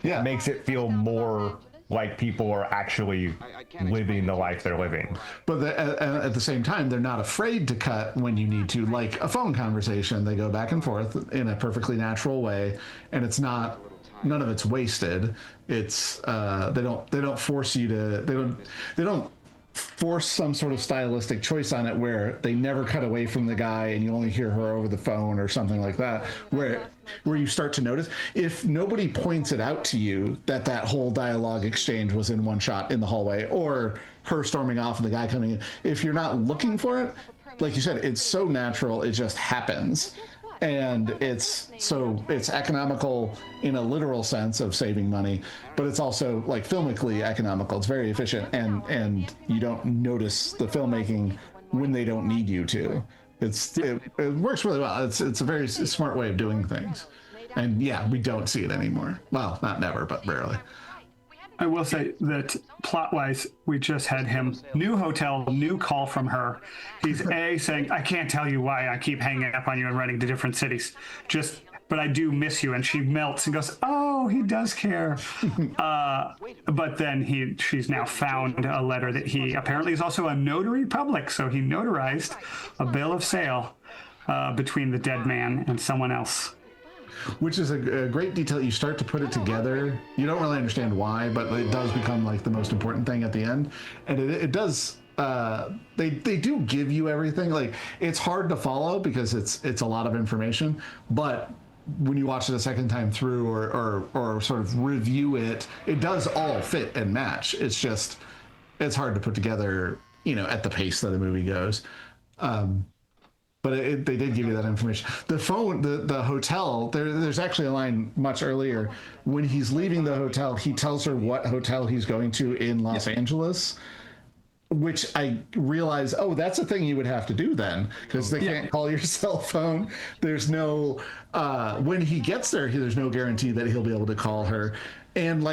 Yeah, it makes it feel more like people are actually living the life they're living. But at the same time, they're not afraid to cut when you need to. Like a phone conversation, they go back and forth in a perfectly natural way, and it's not, none of it's wasted. It's they don't force you to, they don't force some sort of stylistic choice on it where they never cut away from the guy and you only hear her over the phone or something like that, where you start to notice, if nobody points it out to you that whole dialogue exchange was in one shot in the hallway, or her storming off and the guy coming in, if you're not looking for it, like you said, it's so natural, it just happens. And it's economical in a literal sense of saving money, but it's also like filmically economical. It's very efficient, and you don't notice the filmmaking when they don't need you to. It works really well. It's a very smart way of doing things. And yeah, we don't see it anymore. Well, not never, but rarely. I will say that plot-wise, we just had him, new hotel, new call from her. He's saying, I can't tell you why I keep hanging up on you and running to different cities. But I do miss you. And she melts and goes, oh, he does care. But then she's now found a letter that he apparently is also a notary public. So he notarized a bill of sale between the dead man and someone else. Which is a great detail. You start to put it together. You don't really understand why, but it does become like the most important thing at the end. And it does. They do give you everything. Like, it's hard to follow because it's a lot of information. But when you watch it a second time through or sort of review it, it does all fit and match. It's just it's hard to put together, at the pace that the movie goes. But they did give you that information. The phone, the hotel, there's actually a line much earlier. When he's leaving the hotel, he tells her what hotel he's going to in Los Angeles, which I realize, that's a thing you would have to do then, because they can't call your cell phone. There's no, when he gets there, there's no guarantee that he'll be able to call her. And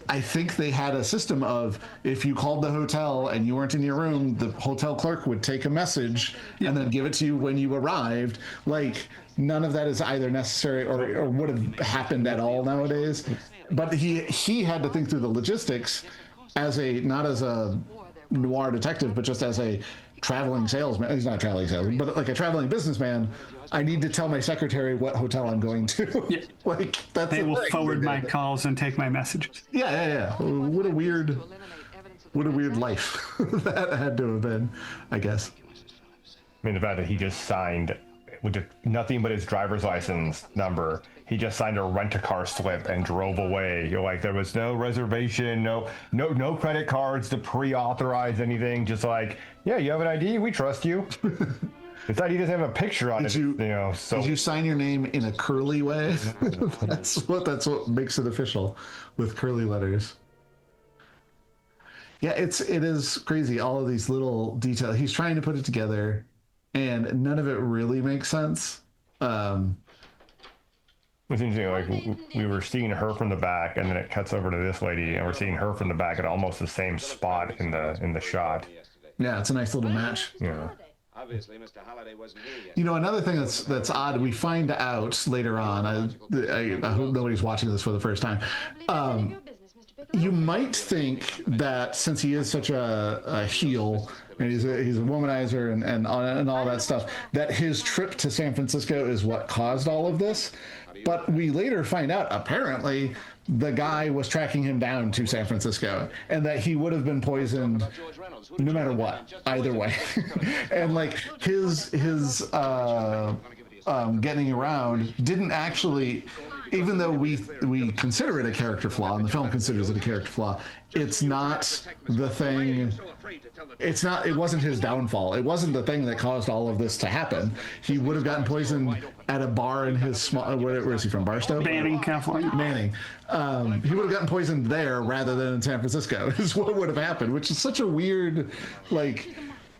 I think they had a system of, if you called the hotel and you weren't in your room, the hotel clerk would take a message and then give it to you when you arrived. None of that is either necessary or would have happened at all nowadays. But he had to think through the logistics not as a noir detective, but just as a traveling salesman. He's not a traveling salesman, but like a traveling businessman. I need to tell my secretary what hotel I'm going to. Yeah. That's they will forward my calls and take my messages. Yeah. What a weird life that had to have been, I guess. I mean, the fact that he just signed with nothing but his driver's license number. He just signed a rent-a-car slip and drove away. There was no reservation, no credit cards to pre-authorize anything. Just you have an ID, we trust you. His ID doesn't have a picture on it. Did you sign your name in a curly way? That's what makes it official, with curly letters. Yeah, it is crazy. All of these little details. He's trying to put it together, and none of it really makes sense. It's interesting. Like we were seeing her from the back, and then it cuts over to this lady, and we're seeing her from the back at almost the same spot in the shot. Yeah, it's a nice little match. Yeah. Obviously, Mr. Holliday wasn't here yet. You know, another thing that's odd, we find out later on, I hope nobody's watching this for the first time. You might think that since he is such a heel, and he's a womanizer and all that stuff, that his trip to San Francisco is what caused all of this. But we later find out, apparently, the guy was tracking him down to San Francisco, and that he would have been poisoned no matter what, either way. And like his getting around didn't actually, even though we consider it a character flaw, and the film considers it a character flaw, it's not the thing. It wasn't his downfall. It wasn't the thing that caused all of this to happen. He would have gotten poisoned at a bar in his small, where is he from, Barstow? Manning, California. Manning. He would have gotten poisoned there rather than in San Francisco, is what would have happened, which is such a weird, like,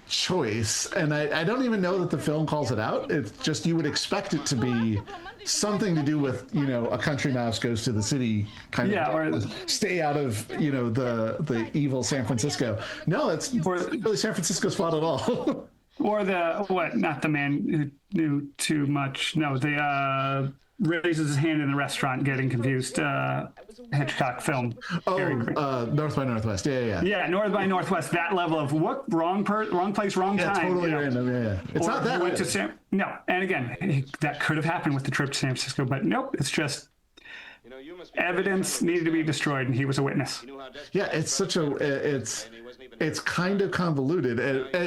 choice. And I don't even know that the film calls it out. It's just, you would expect it to be something to do with, you know, a country mouse goes to the city kind of, or stay out of, you know, the evil San Francisco. No, it's really San Francisco's fault at all. Or not the man who knew too much. No, the raises his hand in the restaurant getting confused. Hitchcock film. North by Northwest. Yeah. Yeah, North by Northwest. That level of what wrong place, wrong time. Totally random. Yeah. It's or not that. Went to no, and again, that could have happened with the trip to San Francisco, but nope. It's just evidence needed to be destroyed, and he was a witness. Yeah, it's such a it's kind of convoluted,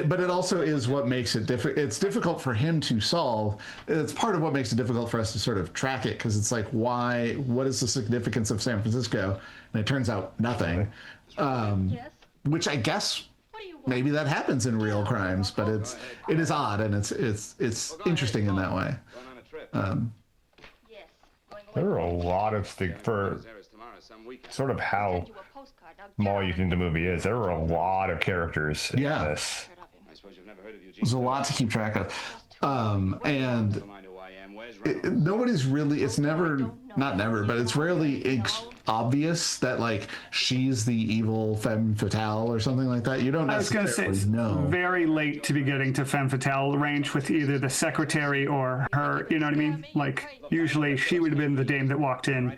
but it also is what makes it difficult. It's difficult for him to solve. It's part of what makes it difficult for us to sort of track it, because it's like, what is the significance of San Francisco? And it turns out nothing, which I guess maybe that happens in real crimes, but it is odd, and it's interesting in that way. There are a lot of things for sort of how small you think the movie is. There are a lot of characters in this. There's a lot to keep track of. And nobody's really, it's never, not never, but it's rarely obvious that like she's the evil femme fatale or something like that. You don't necessarily know. Very late to be getting to femme fatale range with either the secretary or her, you know what I mean? Like usually she would have been the dame that walked in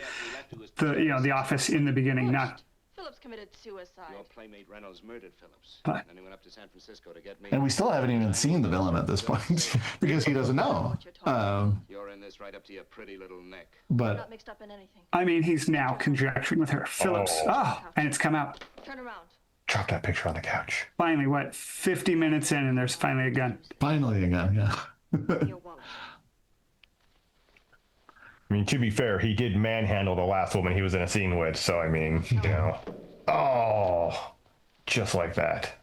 the office in the beginning, not Phillips committed suicide. Your playmate Reynolds murdered Phillips. But, and he went up to San Francisco to get me. And we still haven't even seen the villain at this point because he doesn't know. You're in this right up to your pretty little neck. But Not mixed up in anything. I mean, he's now conjecturing with her. Phillips. And it's come out. Turn around. Drop that picture on the couch. Finally, 50 minutes in, and there's finally a gun. Finally again, yeah. Your wallet. I mean, to be fair, he did manhandle the last woman he was in a scene with, so I mean, you know. Oh, just like that.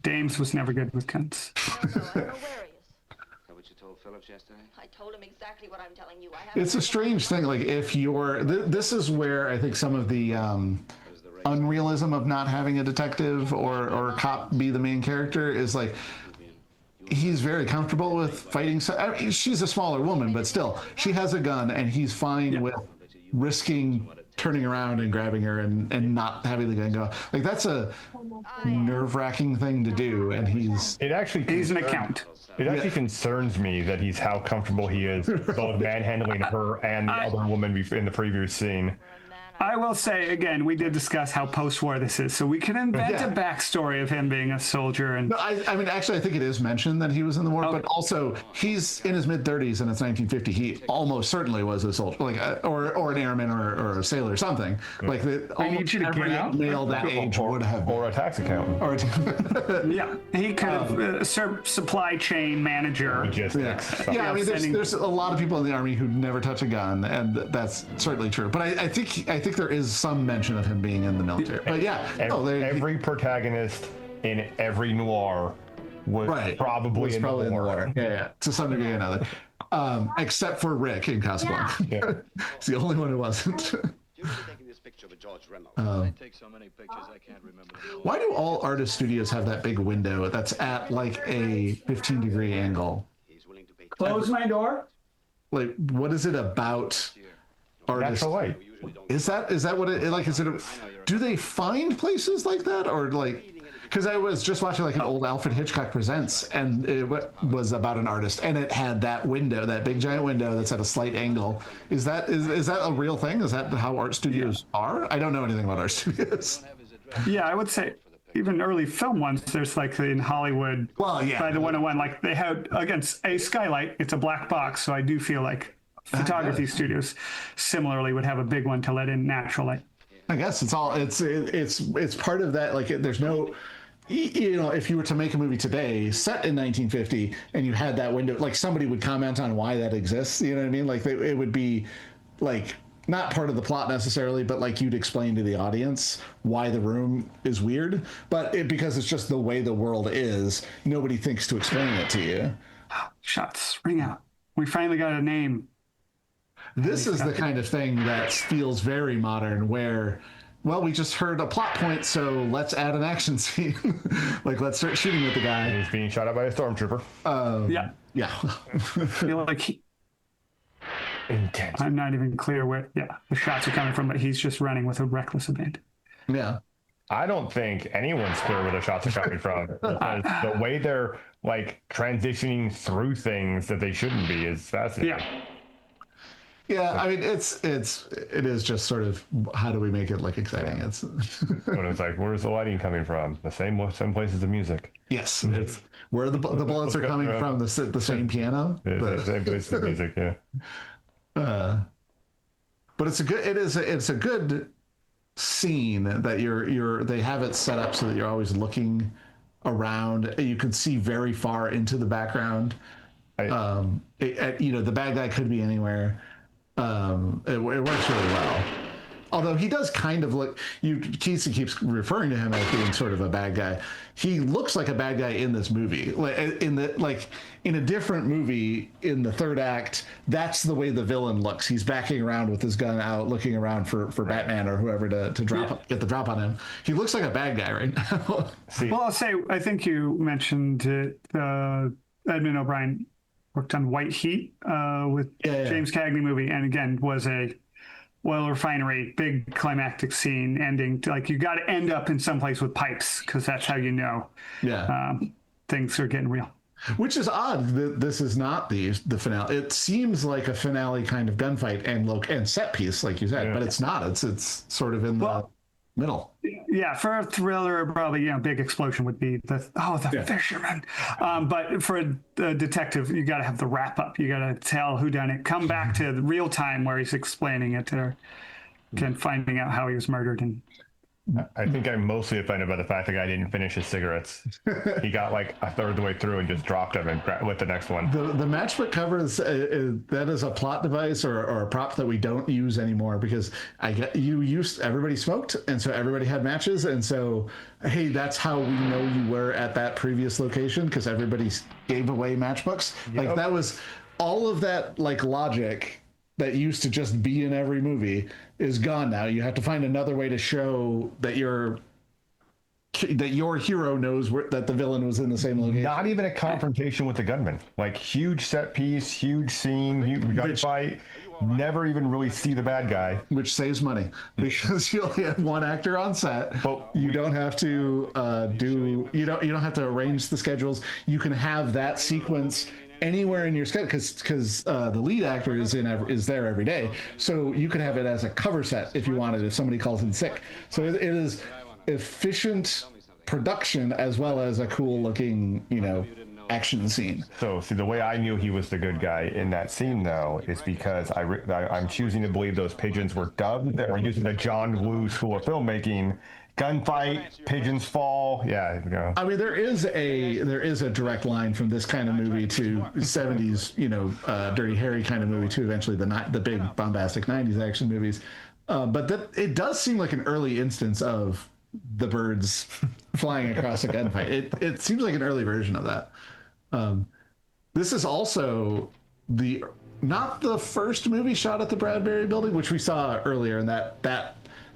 Dames was never good with guns. No, I don't know where he is. Is that what you told Phillips yesterday? I told him exactly what I'm telling you. It's a strange thing. Like if you're, this is where I think some of the unrealism of not having a detective or a cop be the main character is like, he's very comfortable with fighting. I mean, she's a smaller woman, but still, she has a gun, and he's fine with risking turning around and grabbing her and not having the gun go. Like that's a nerve-wracking thing to do, and he's an accountant. It actually concerns me that he's how comfortable he is both manhandling her and the other woman in the previous scene. I will say again, we did discuss how post-war this is, so we can invent a backstory of him being a soldier. And no, I mean, actually, I think it is mentioned that he was in the war, but also he's in his mid-30s and it's 1950. He almost certainly was a soldier, like or an airman or a sailor or something. Like I need you to every get out. male that age would have been. Or a tax accountant. Yeah, he could have supply chain manager. Logistics. Yeah, I mean, there's a lot of people in the army who never touch a gun, and that's certainly true. But I think there is some mention of him being in the military. But yeah, every protagonist in every noir was probably in the war. Yeah, to some degree or another. Except for Rick in Casablanca. Yeah. He's the only one who wasn't. You were taking this picture of George Reynolds. I take so many pictures I can't remember. Why do all artist studios have that big window that's at like a 15-degree angle? He's willing to pay. Close my door. like what is it about artists? Natural light. Is that what it like? Is it? Do they find places like that, or like? Because I was just watching like an old Alfred Hitchcock Presents, and it was about an artist, and it had that window, that big giant window that's at a slight angle. Is that a real thing? Is that how art studios are? I don't know anything about art studios. Yeah, I would say even early film ones, there's like in Hollywood, Well, yeah. by the 101, like they had against a skylight, it's a black box. So I do feel like photography studios similarly would have a big one to let in natural light. I guess it's part of that. Like, there's no, you know, if you were to make a movie today set in 1950 and you had that window, like somebody would comment on why that exists. You know what I mean? Like it would be like not part of the plot necessarily, but like you'd explain to the audience why the room is weird. But because it's just the way the world is, nobody thinks to explain it to you. Shots ring out. We finally got a name. This is the kind of thing that feels very modern, where, well, we just heard a plot point, so let's add an action scene. Like, let's start shooting with the guy. He's being shot at by a stormtrooper. Yeah. Yeah. I feel like Intense. I'm not even clear where, the shots are coming from, but he's just running with a reckless abandon. Yeah. I don't think anyone's clear where the shots are coming from. The way they're like transitioning through things that they shouldn't be is fascinating. Yeah. Yeah, I mean, it is just sort of, how do we make it look exciting? It's When it's like, where's the lighting coming from? The same place as the music. yes, it's where the bullets are coming from. The same piano. The same place as the music, yeah. But it's a good scene that they have it set up so that you're always looking around. You can see very far into the background. You know, the bad guy could be anywhere. It works really well. Although he does kind of look, Casey keeps referring to him as being sort of a bad guy. He looks like a bad guy in this movie. Like in a different movie, in the third act, that's the way the villain looks. He's backing around with his gun out, looking around for Batman or whoever to get the drop on him. He looks like a bad guy right now. Well, I'll say, I think you mentioned it, Edmund O'Brien worked on White Heat with James Cagney movie, and again was a oil refinery, big climactic scene ending. Like, you got to end up in some place with pipes, because that's how you know things are getting real. Which is odd that this is not the finale. It seems like a finale kind of gunfight and set piece, like you said, but it's not. It's sort of in the middle. Yeah, for a thriller, probably big explosion would be the fisherman. But for a detective, you got to have the wrap up. You got to tell who done it. Come back to the real time where he's explaining it, or finding out how he was murdered. And I think I'm mostly offended by the fact the guy didn't finish his cigarettes. He got like a third of the way through and just dropped them and with the next one. The matchbook cover that is a plot device or a prop that we don't use anymore, because everybody smoked, and so everybody had matches, and so hey, that's how we know you were at that previous location, because everybody gave away matchbooks. Yep. Like, that was all of that, like, logic that used to just be in every movie is gone now. You have to find another way to show that your hero knows that the villain was in the same location. Not even a confrontation with the gunman. Like, huge set piece, huge scene, huge gunfight. Never even really see the bad guy, which saves money, because you only have one actor on set. But you don't have to you don't have to arrange the schedules. You can have that sequence anywhere in your schedule, because the lead actor is there every day, so you can have it as a cover set if you wanted, if somebody calls in sick. So it is efficient production as well as a cool looking action scene. So see, the way I knew he was the good guy in that scene, though, is because I'm choosing to believe those pigeons were dubbed. That were using the John Woo school of filmmaking. Gunfight, pigeons fall. Yeah, I mean, there is a direct line from this kind of movie to 70s, Dirty Harry kind of movie to eventually the big bombastic 90s action movies. But it does seem like an early instance of the birds flying across a gunfight. It seems like an early version of that. This is also not the first movie shot at the Bradbury Building, which we saw earlier, and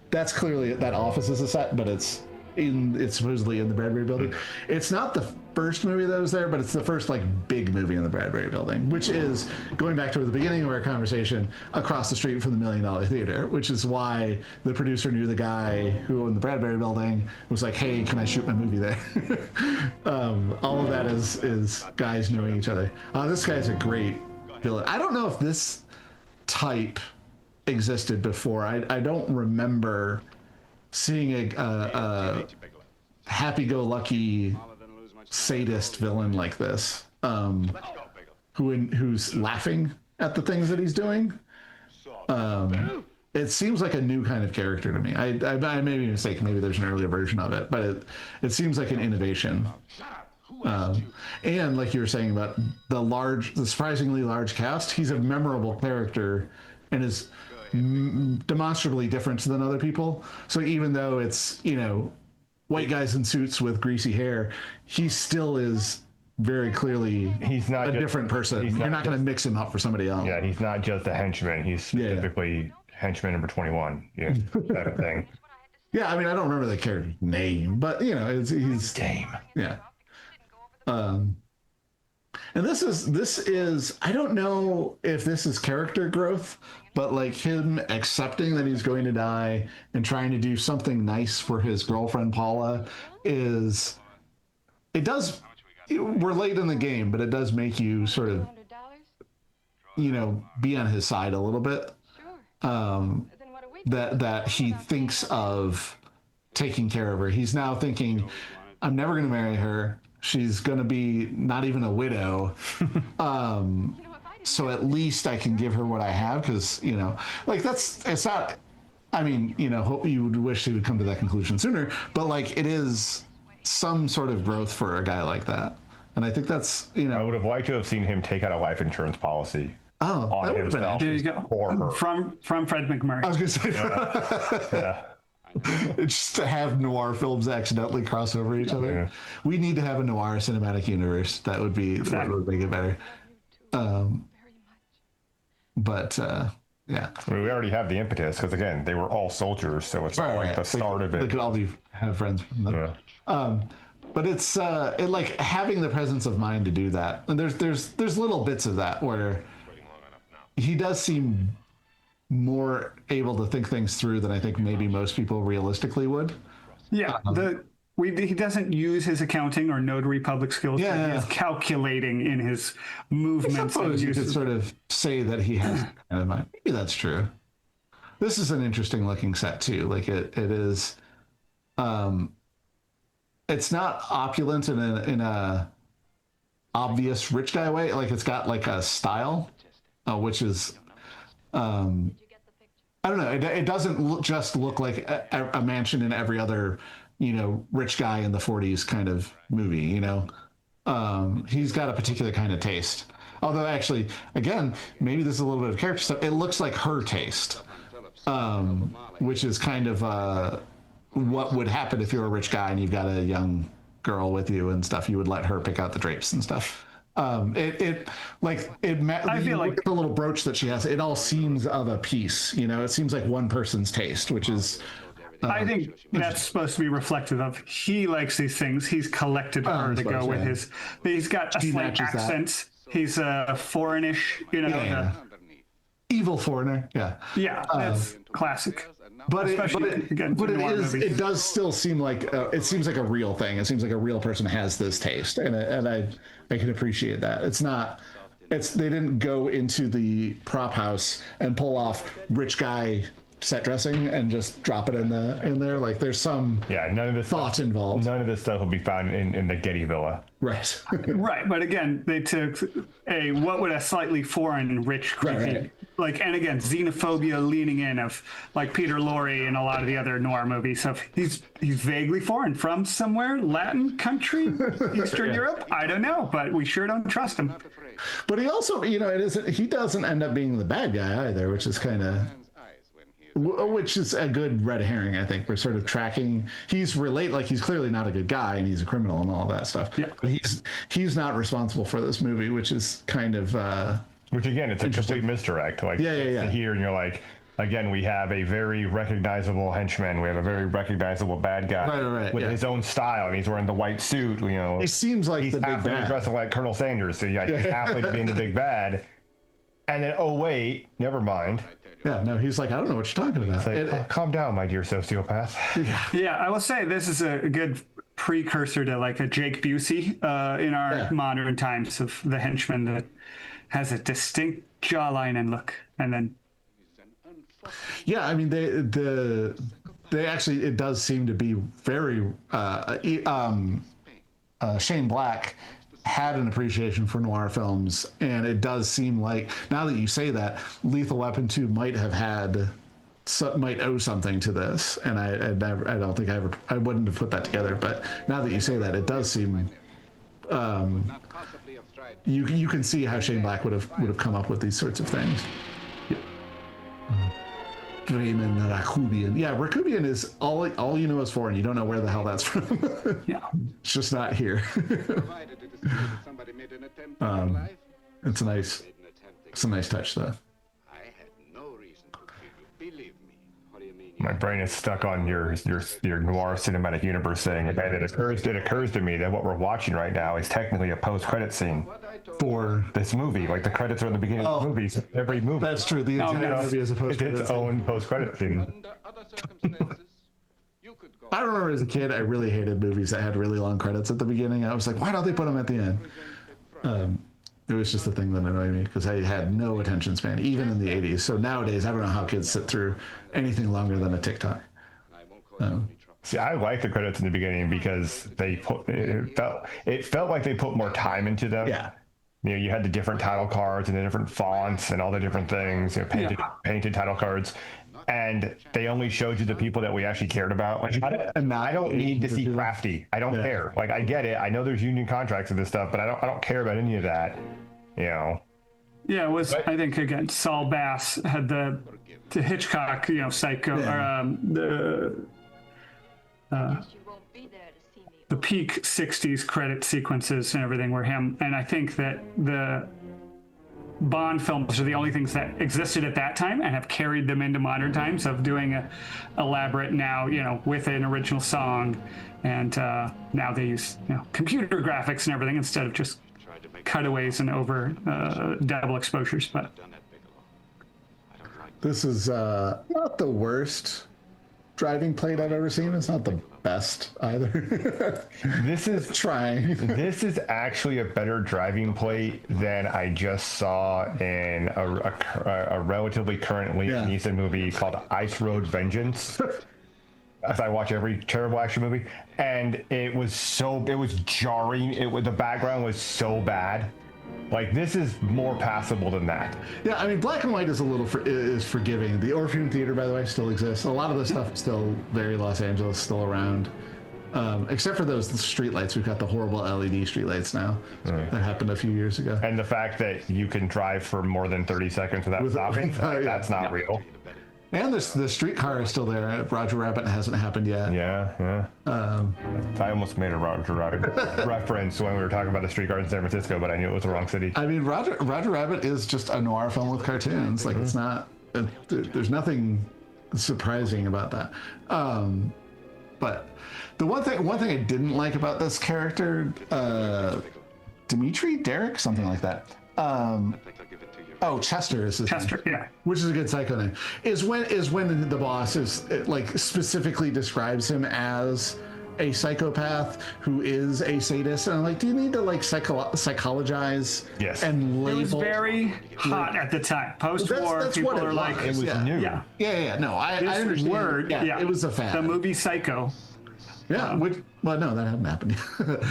that's clearly, that office is a set, but it's it's supposedly in the Bradbury Building. It's not the first movie that was there, but it's the first like big movie in the Bradbury Building, which is going back to the beginning of our conversation, across the street from the $1 Million Theater, which is why the producer knew the guy who owned the Bradbury Building, was like, hey, can I shoot my movie there? All of that is guys knowing each other. This guy's a great villain. I don't know if this type existed before. I don't remember seeing a happy-go-lucky sadist villain like this, who's laughing at the things that he's doing. It seems like a new kind of character to me. I may be mistaken. Maybe there's an earlier version of it, but it seems like an innovation. And like you were saying about the surprisingly large cast, he's a memorable character and is demonstrably different than other people. So even though it's, white guys in suits with greasy hair, he still is very clearly he's not a different person. You're not going to mix him up for somebody else. Yeah, he's not just a henchman. He's specifically henchman number 21. Yeah, type of thing. Yeah, I mean, I don't remember the character's name, but he's Dame. Yeah. And this is I don't know if this is character growth, but like him accepting that he's going to die and trying to do something nice for his girlfriend Paula we're late in the game, but it does make you sort of be on his side a little bit. That he thinks of taking care of her. He's now thinking, I'm never going to marry her. She's going to be not even a widow. So at least I can give her what I have, because, it's not, I mean, hope you would wish he would come to that conclusion sooner, but like it is some sort of growth for a guy like that. And I think that's, I would have liked to have seen him take out a life insurance policy. Oh, on that himself. There you go. Or her. From Fred McMurray. I was going to say, Yeah. just to have noir films accidentally cross over each other. Yeah. We need to have a noir cinematic universe. That would be that would make it better. Yeah. I mean, we already have the impetus because again, they were all soldiers, so it's like the start of it. They could all have friends from them. Yeah. But it's it like having the presence of mind to do that. And there's little bits of that where he does seem more able to think things through than I think maybe most people realistically would. Yeah, he doesn't use his accounting or notary public skills. Yeah. He is calculating in his movements. I suppose you could sort of say that he has kind of mind. Maybe that's true. This is an interesting looking set too. Like it is. It's not opulent in a obvious rich guy way. Like it's got like a style, which is. I don't know. It doesn't just look like a mansion in every other, rich guy in the 40s kind of movie. He's got a particular kind of taste. Although actually, again, maybe this is a little bit of character stuff. It looks like her taste, which is kind of what would happen if you're a rich guy and you've got a young girl with you and stuff. You would let her pick out the drapes and stuff. I feel like the little brooch that she has, it all seems of a piece, it seems like one person's taste, which is, I think that's supposed to be reflective of, he likes these things. He's collected her to go with his, he's got a slight accent. He's a foreignish, evil foreigner. Yeah. Yeah. That's classic. But it does still seem like it seems like a real thing. It seems like a real person has this taste, and I can appreciate that. They didn't go into the prop house and pull off rich guy set dressing and just drop it in there. Like there's some none of this thought involved. None of this stuff will be found in the Getty Villa. Right. Right, but again, they took what would a slightly foreign, rich, creepy, and again, xenophobia leaning in of like Peter Lorre and a lot of the other noir movies. So he's vaguely foreign from somewhere, Latin country, Eastern Europe. I don't know, but we sure don't trust him. But he also, he doesn't end up being the bad guy either, which is kind of. Which is a good red herring, I think. We're sort of tracking. He's clearly not a good guy, and he's a criminal and all that stuff. Yeah. But he's not responsible for this movie, which is kind of. Which again, it's a complete misdirect. Like here, and you're like, again, we have a very recognizable henchman. We have a very recognizable bad guy Right, with yeah. his own style. And he's wearing the white suit. You know, He seems like he's the big halfway bad. dressing like Colonel Sanders. So yeah, he's halfway being the big bad. And then, oh wait, never mind. Yeah, no, he's like, I don't know what you're talking about. It's like, calm down, my dear sociopath. Yeah, I will say this is a good precursor to like a Jake Busey in our modern times of the henchman that has a distinct jawline and look, and then Yeah, I mean, they actually, it does seem to be very, Shane Black had an appreciation for noir films, and it does seem like, now that you say that, Lethal Weapon 2 might owe something to this, and I don't think I wouldn't have put that together, but now that you say that, it does seem, you can see how Shane Black would have come up with these sorts of things. Raymond Rakubian. Yeah, Rakubian is all you know is foreign. You don't know where the hell that's from. yeah. It's just not here. It's a nice touch, though. I had no reason to believe you. Believe me. What do you mean? My brain is stuck on your noir cinematic universe saying, okay, it occurs to me that what we're watching right now is technically a post-credit scene For this movie. Like the credits are in the beginning of the movies. Every movie. that's true. The entire movie is opposed It's to its own post-credit scene. Under other circumstances, you could go. I remember as a kid, I really hated movies that had really long credits at the beginning. I was like, why don't they put them at the end? It was just a thing that annoyed me because I had no attention span, even in the 80s. So nowadays, I don't know how kids sit through anything longer than a TikTok. I won't cause you any trouble. See, I like the credits in the beginning because it felt like they put more time into them. Yeah. You know, you had the different title cards and the different fonts and all the different things, you know, painted title cards. And they only showed you the people that we actually cared about. Like, I don't need to see Crafty. I don't care. Like, I get it. I know there's union contracts and this stuff, but I don't care about any of that. You know. Yeah, it was. I think again, Saul Bass had the Hitchcock, Psycho, or Guess you won't be there to see me. the peak '60s credit sequences and everything were him. And I think that the Bond films are the only things that existed at that time and have carried them into modern times of doing a elaborate now, with an original song, and now they use computer graphics and everything instead of just cutaways and over double exposures. But This is not the worst driving plate I've ever seen. It's not the best either. This is trying. This is actually a better driving plate than I just saw in a relatively current Liam Neeson movie called Ice Road Vengeance. As I watch every terrible action movie, and it was jarring. The background was so bad. Like, this is more passable than that. Yeah, I mean, black and white is is forgiving. The Orpheum Theater, by the way, still exists. A lot of the stuff is still very Los Angeles, still around. Except for those streetlights. We've got the horrible LED streetlights now. That happened a few years ago. And the fact that you can drive for more than 30 seconds without stopping, that's not real. And the streetcar is still there. Roger Rabbit hasn't happened yet. Yeah. I almost made a Roger Rabbit reference when we were talking about the streetcar in San Francisco, but I knew it was the wrong city. I mean, Roger Rabbit is just a noir film with cartoons. Like, it's not. There's nothing surprising about that. But the one thing I didn't like about this character, Derek, something like that. Chester is his Chester, name. Which is a good psycho name. Is when the boss specifically describes him as a psychopath who is a sadist, and I'm like, do you need to psychologize? Yes. And label? it was very hot at the time. Post-war, That's people what are like, It was new. Yeah. No, I understand. Word, it was a fad. The movie Psycho. Yeah. No, that hadn't happened.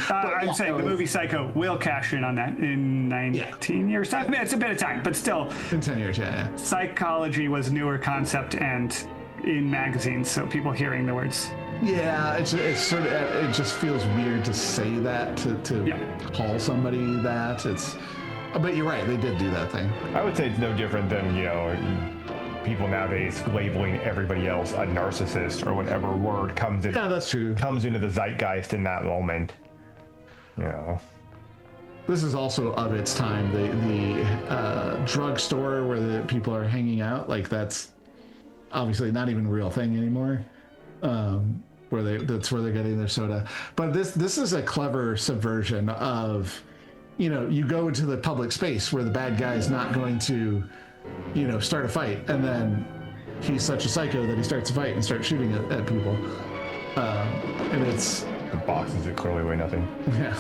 I'm saying the movie Psycho will cash in on that in 19 years' time. It's a bit of time, but still. In 10 years, yeah. Psychology was a newer concept and in magazines, so people hearing the words. Yeah, it's sort of, it just feels weird to say that, to call somebody that. But you're right, they did do that thing. I would say it's no different than, people nowadays labeling everybody else a narcissist or whatever word comes in. Yeah, that's true. Comes into the zeitgeist in that moment. This is also of its time. The drugstore where the people are hanging out, like that's obviously not even a real thing anymore. That's where they're getting their soda. But this is a clever subversion of, you go into the public space where the bad guy is not going to, start a fight, and then he's such a psycho that he starts a fight and starts shooting at people. And it's The boxes that clearly weigh nothing. yeah,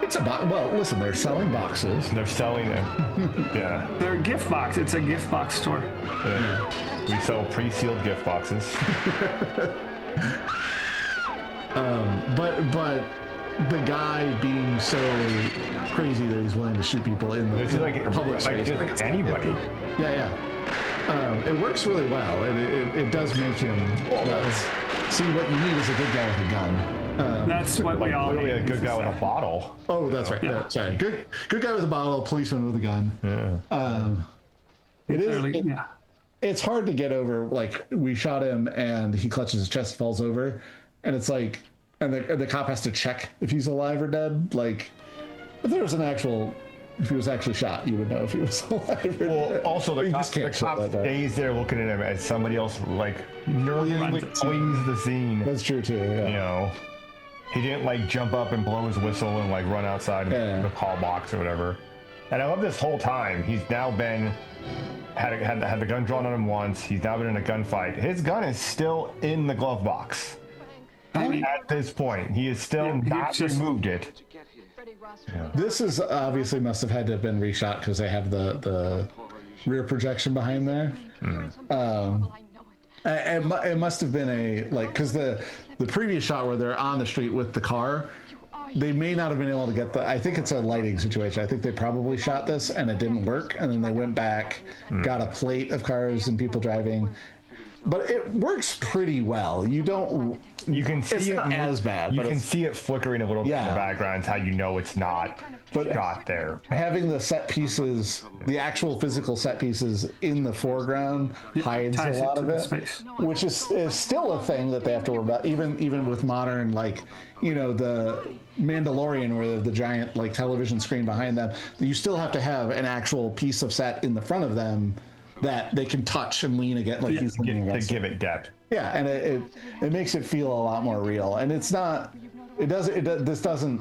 it's a box. Well, listen, they're selling boxes. They're selling them. Yeah. They're a gift box. It's a gift box store. We sell pre-sealed gift boxes. But the guy being so crazy that he's willing to shoot people in the It's like public space. just anybody. Yeah. It works really well, and it does make him. See, what you need is a good guy with a gun. That's what we all Literally need. a good guy with a bottle. Oh, that's right. Yeah. Sorry, good guy with a bottle, policeman with a gun. Yeah. It is. Clearly, yeah. It's hard to get over. Like, we shot him, and he clutches his chest, falls over, and it's like, and the cop has to check if he's alive or dead. Like, if there was if he was actually shot, you would know if he was alive or Well, dead. also the You cop just can't show that. stays there looking at him as somebody else like nervously flees the scene. That's true too. Yeah. He didn't like jump up and blow his whistle and like run outside the call box or whatever. And I love this whole time he's now been had the gun drawn on him once. He's now been in a gunfight. His gun is still in the glove box. At this point, he is still not removed it. This is obviously must have had to have been reshot because they have the rear projection behind there. It must have been because the previous shot where they're on the street with the car, they may not have been able to get I think it's a lighting situation. I think they probably shot this and it didn't work, and then they went back, got a plate of cars and people driving. But it works pretty well. You can see it's it not as bad. You but can see it flickering a little bit in the background. It's how you know it's not shot there. Having the set pieces, the actual physical set pieces in the foreground hides a lot of it, which is still a thing that they have to worry about. Even with modern, the Mandalorian, where the giant television screen behind them, you still have to have an actual piece of set in the front of them that they can touch and lean against, he's leaning against. To give it depth. Yeah, and it makes it feel a lot more real. And it's not. This doesn't.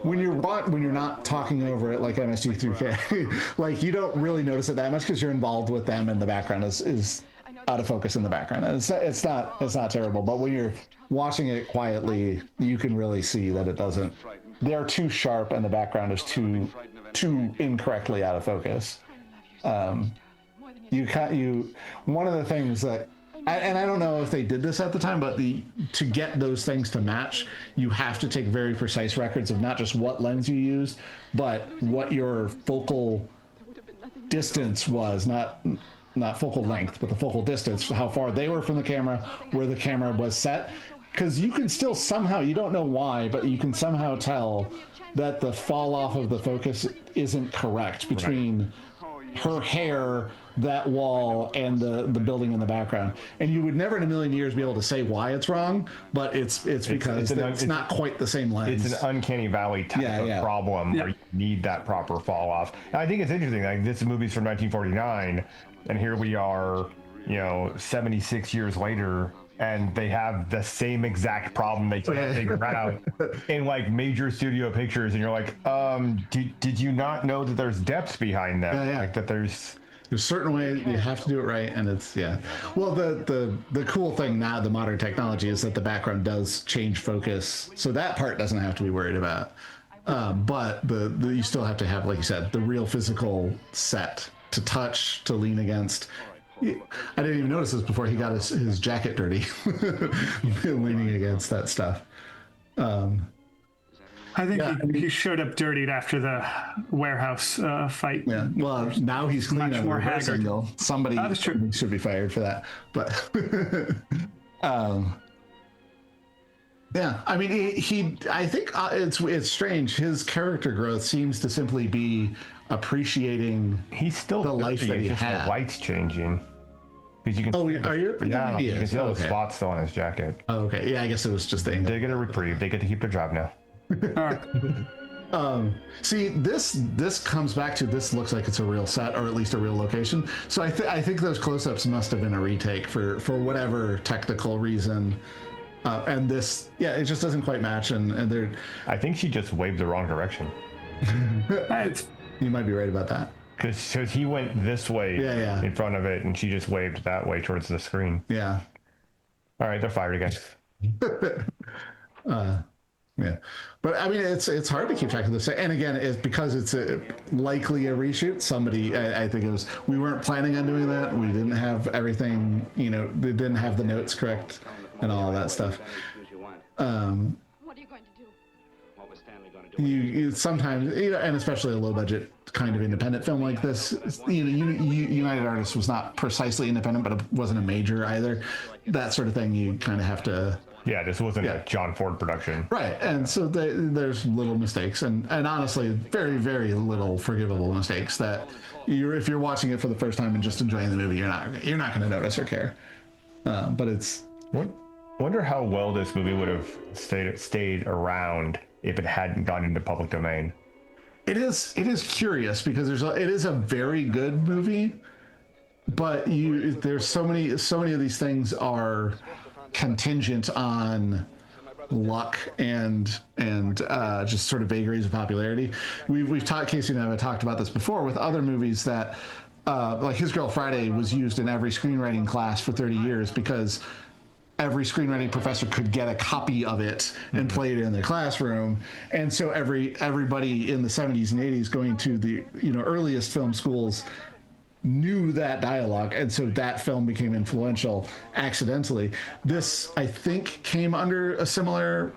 When you're not talking over it like MST3K, you don't really notice it that much because you're involved with them, and the background is out of focus in the background. And it's not terrible. But when you're watching it quietly, you can really see that it doesn't. They're too sharp, and the background is too incorrectly out of focus. One of the things that, and I don't know if they did this at the time, but to get those things to match, you have to take very precise records of not just what lens you used, but what your focal distance was, not focal length, but the focal distance, how far they were from the camera, where the camera was set. Because you can still somehow, you don't know why, but you can somehow tell that the fall off of the focus isn't correct between her hair, that wall, and the building in the background. And you would never in a million years be able to say why it's wrong, but it's because it's not quite the same lens. It's an uncanny valley type of problem where you need that proper fall off. And I think it's interesting, this movie's from 1949, and here we are, 76 years later, and they have the same exact problem they can't figure out in major studio pictures, and you're like, did you not know that there's depth behind that? That there's a certain way you have to do it right, and it's well, the cool thing now, the modern technology, is that the background does change focus, so that part doesn't have to be worried about. But you still have to have, like you said, the real physical set to touch, to lean against. I didn't even notice this before he got his jacket dirty, leaning against that stuff. I think he showed up dirtied after the warehouse fight. Yeah. Well, now he's clean on the reverse angle. Somebody should be fired for that. But yeah, I mean, I think it's strange. His character growth seems to simply be appreciating the life that he had. The light's changing. Because you can. Oh, are you? Yeah, you can see all the spots still on his jacket. Oh, okay. Yeah, I guess it was just the angle. They get a reprieve. They get to keep their job now. All right. See, this comes back to this looks like it's a real set or at least a real location. So I think those close-ups must have been a retake for whatever technical reason. And this, yeah, it just doesn't quite match. And they're. I think she just waved the wrong direction. You might be right about that. Because he went this way in front of it, and she just waved that way towards the screen. Yeah. All right, they're fired again. Yeah, but I mean, it's hard to keep track of this. And again, it's because it's likely a reshoot. Somebody, I think it was, we weren't planning on doing that. We didn't have everything, they didn't have the notes correct and all that stuff. What are you going to do? What was Stanley going to do? You sometimes, and especially a low budget kind of independent film like this, United Artists was not precisely independent, but it wasn't a major either. That sort of thing, you kind of have to. Yeah, this wasn't a John Ford production. Right, and so there's little mistakes, and honestly, very, very little forgivable mistakes that if you're watching it for the first time and just enjoying the movie, you're not going to notice or care. But it's. Wonder how well this movie would have stayed around if it hadn't gone into public domain. It is curious because it is a very good movie, but there's so many of these things are contingent on luck and just sort of vagaries of popularity. We've talked, Casey and I have talked about this before with other movies that like His Girl Friday was used in every screenwriting class for 30 years because every screenwriting professor could get a copy of it and play it in their classroom. And so everybody in the 70s and 80s going to the earliest film schools knew that dialogue, and so that film became influential accidentally. This, I think, came under a similar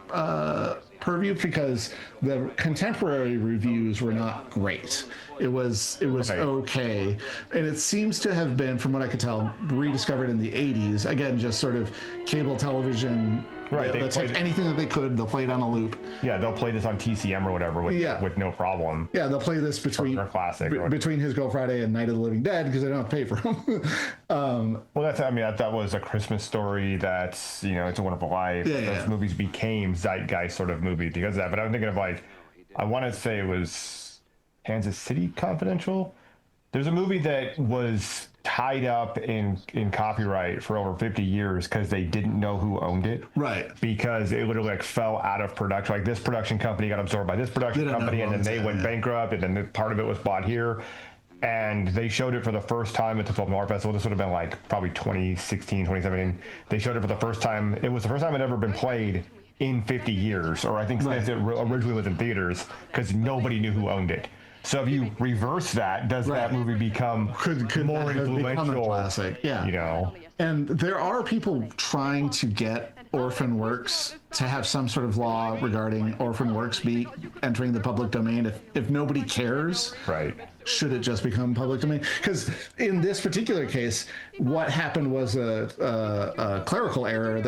purview because the contemporary reviews were not great. It was okay, and it seems to have been, from what I could tell, rediscovered in the 80s. Again, just sort of cable television. Right, They'll take anything that they could, they'll play it on a loop. Yeah, they'll play this on TCM or whatever with no problem. Yeah, they'll play this between His Girl Friday and Night of the Living Dead because they don't have to pay for them. Well, that was A Christmas Story. That's It's a Wonderful Life. Those movies became zeitgeist sort of movies because of that. But I'm thinking of I want to say it was Kansas City Confidential. There's a movie that was tied up in copyright for over 50 years because they didn't know who owned it. Right. Because it literally fell out of production. Like this production company got absorbed by this production company, and then they went bankrupt, and then part of it was bought here. And they showed it for the first time at the Film Noir Festival. This would have been probably 2016, 2017. They showed it for the first time. It was the first time it had ever been played in 50 years, or I think since it originally was in theaters, because nobody knew who owned it. So if you reverse that, does that movie become more influential? Become a classic, yeah. And there are people trying to get orphan works to have some sort of law regarding orphan works be entering the public domain. If nobody cares, right? Should it just become public domain? Because in this particular case, what happened was a clerical error.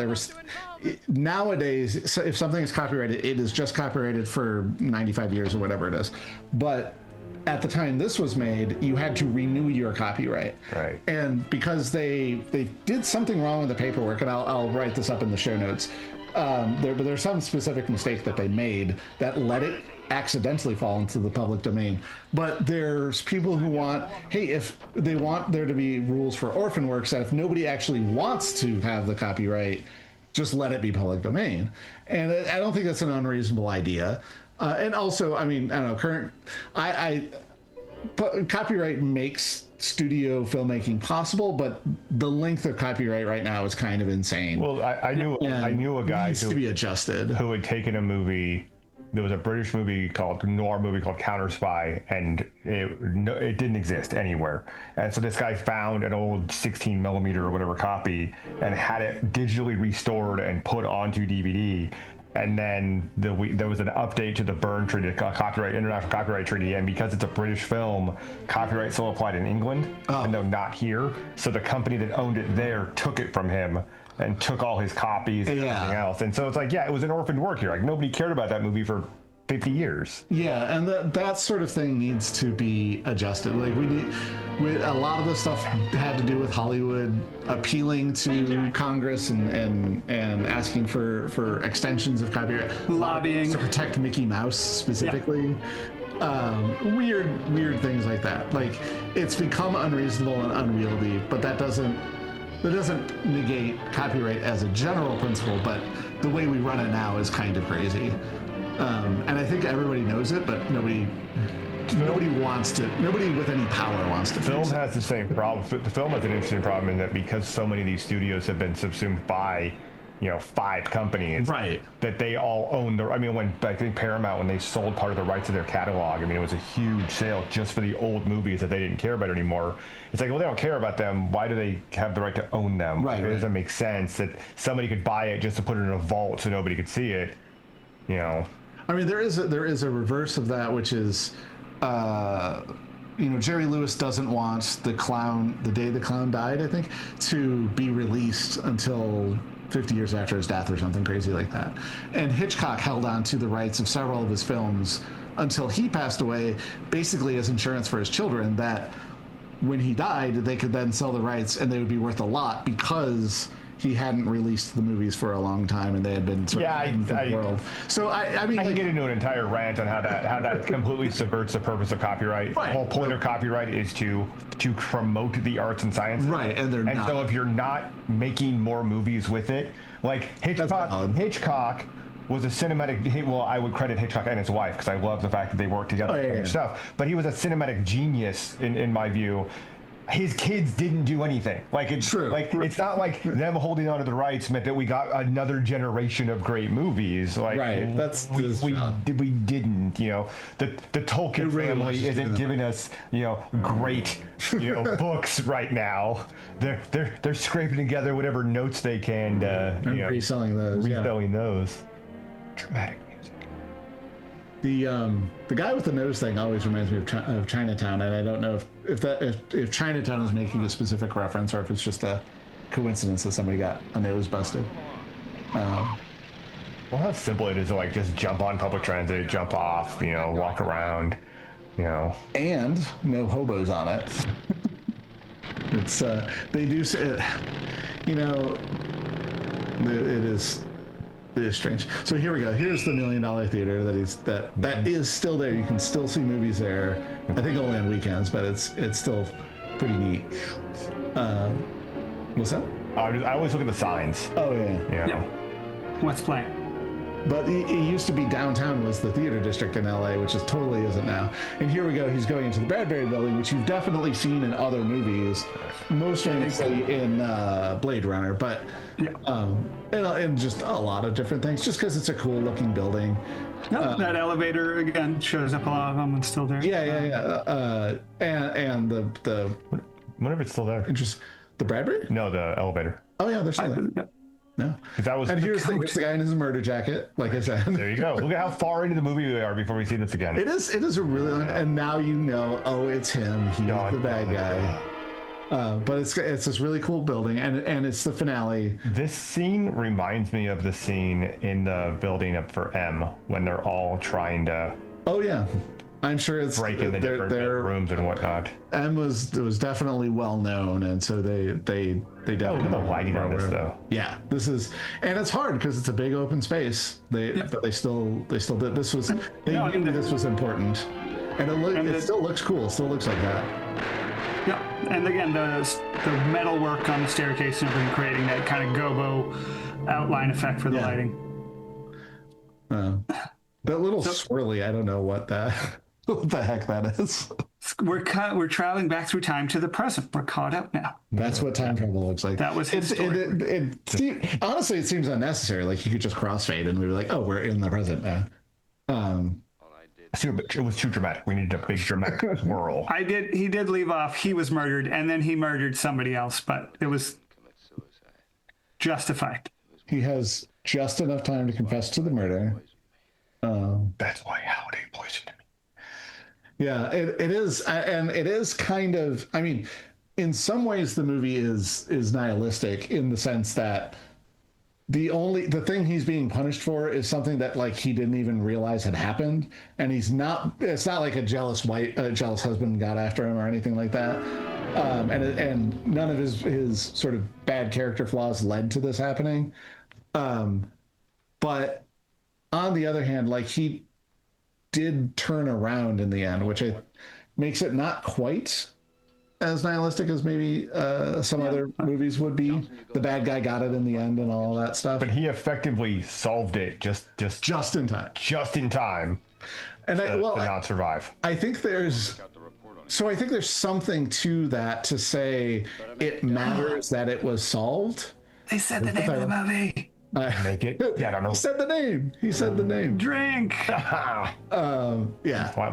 Nowadays, if something is copyrighted, it is just copyrighted for 95 years or whatever it is. But at the time this was made, you had to renew your copyright. Right. And because they did something wrong with the paperwork, and I'll write this up in the show notes, there's some specific mistake that they made that let it accidentally fall into the public domain. But there's people who want, hey, if they want there to be rules for orphan works, that if nobody actually wants to have the copyright, just let it be public domain. And I don't think that's an unreasonable idea. And also, I mean, I don't know, copyright makes studio filmmaking possible, but the length of copyright right now is kind of insane. Well, I knew a guy needs to be adjusted, who had taken a movie. There was a British noir movie called Counter Spy, and it didn't exist anywhere. And so this guy found an old 16 millimeter or whatever copy and had it digitally restored and put onto DVD. And then there was an update to the Berne Treaty, International Copyright Treaty, and because it's a British film, copyright still applied in England, and though not here. So the company that owned it there took it from him and took all his copies and everything else. And so it's it was an orphaned work here. Nobody cared about that movie for 50 years. Yeah, and that sort of thing needs to be adjusted. Like a lot of the stuff had to do with Hollywood appealing to Congress and asking for extensions of copyright, Lobbying to protect Mickey Mouse specifically. Weird things like that. Like, it's become unreasonable and unwieldy, but that doesn't negate copyright as a general principle. But the way we run it now is kind of crazy. And I think everybody knows it, but nobody with any power wants to. Film has the same problem. The film has an interesting problem in that because so many of these studios have been subsumed by, 5 companies, Right? That they all own I mean, when I think Paramount, when they sold part of the rights of their catalog, I mean, it was a huge sale just for the old movies that they didn't care about anymore. It's like, well, they don't care about them. Why do they have the right to own them? Right. It doesn't make sense that somebody could buy it just to put it in a vault so nobody could see it. I mean, there is a reverse of that, which is, Jerry Lewis doesn't want The Day the Clown Died, I think, to be released until 50 years after his death or something crazy like that. And Hitchcock held on to the rights of several of his films until he passed away, basically as insurance for his children, that when he died, they could then sell the rights and they would be worth a lot because he hadn't released the movies for a long time and they had been sort of hidden from the world. So I mean, I can get into an entire rant on how that completely subverts the purpose of copyright. Right. The whole point of copyright is to promote the arts and sciences. Right, and they're not. So if you're not making more movies with it, like Hitchcock was a cinematic. Well, I would credit Hitchcock and his wife because I love the fact that they worked together and stuff. But he was a cinematic genius in my view. His kids didn't do anything. Like, it's true. Like, it's not like them holding on to the rights meant that we got another generation of great movies. Like, right. That's we didn't. The Tolkien family isn't giving us great books right now. They're scraping together whatever notes they can and reselling those. Dramatic. The guy with the nose thing always reminds me of Chinatown, and I don't know if Chinatown is making a specific reference or if it's just a coincidence that somebody got a nose busted. Well, how simple it is to just jump on public transit, jump off, walk around, and no hobos on it. It's they do say, it is strange. So here we go. Here's the $1 Million Theater that is still there. You can still see movies there. I think only on weekends, but it's still pretty neat. What's that? I always look at the signs. Oh yeah. What's playing? But it used to be downtown was the theater district in LA, which is totally isn't now. And here we go. He's going into the Bradbury Building, which you've definitely seen in other movies, most famously in Blade Runner, but and just a lot of different things. Just because it's a cool looking building. That elevator again shows up a lot of them and still there. Yeah. And the whenever it's still there. The Bradbury? No, the elevator. Oh yeah, they're still there. Yep. No. And here's the guy in his murder jacket, like I said. There you go. Look at how far into the movie we are before we see this again. It is a really long, and now it's him. He's the bad guy. But it's this really cool building, and it's the finale. This scene reminds me of the scene in the building up for M when they're all trying to. Oh yeah. I'm sure it's break in the different rooms and whatnot. M was definitely well known, and so they definitely. Oh, the lighting on this though. Yeah, and it's hard because it's a big open space. But they still did. This was knew this was important, and it still looks cool. It still looks like that. Yeah, and again the metal work on the staircase and everything, creating that kind of gobo outline effect for the lighting. That little swirly, I don't know what the heck that is. We're traveling back through time to the present. We're caught up now. That's what time travel looks like. That was his story. Honestly, it seems unnecessary. Like you could just crossfade and we were like, oh, we're in the present now. It was too dramatic. We needed a big dramatic swirl. He did leave off. He was murdered, and then he murdered somebody else, but it was justified. He has just enough time to confess to the murder. That's why Halliday poisoned me. Yeah, it is, and it is kind of. I mean, in some ways, the movie is nihilistic in the sense that the thing he's being punished for is something that like he didn't even realize had happened, and it's not like a jealous husband got after him or anything like that. And none of his sort of bad character flaws led to this happening. But on the other hand, like he did turn around in the end, which makes it not quite as nihilistic as maybe some other movies would be. The bad guy got it in the end and all that stuff. But he effectively solved it just in time. Just in time. And to not survive. I think there's something to that, to say it matters that it was solved. They said the name of the movie. Make it. Yeah, I don't know. He said the name. Drink. Yeah.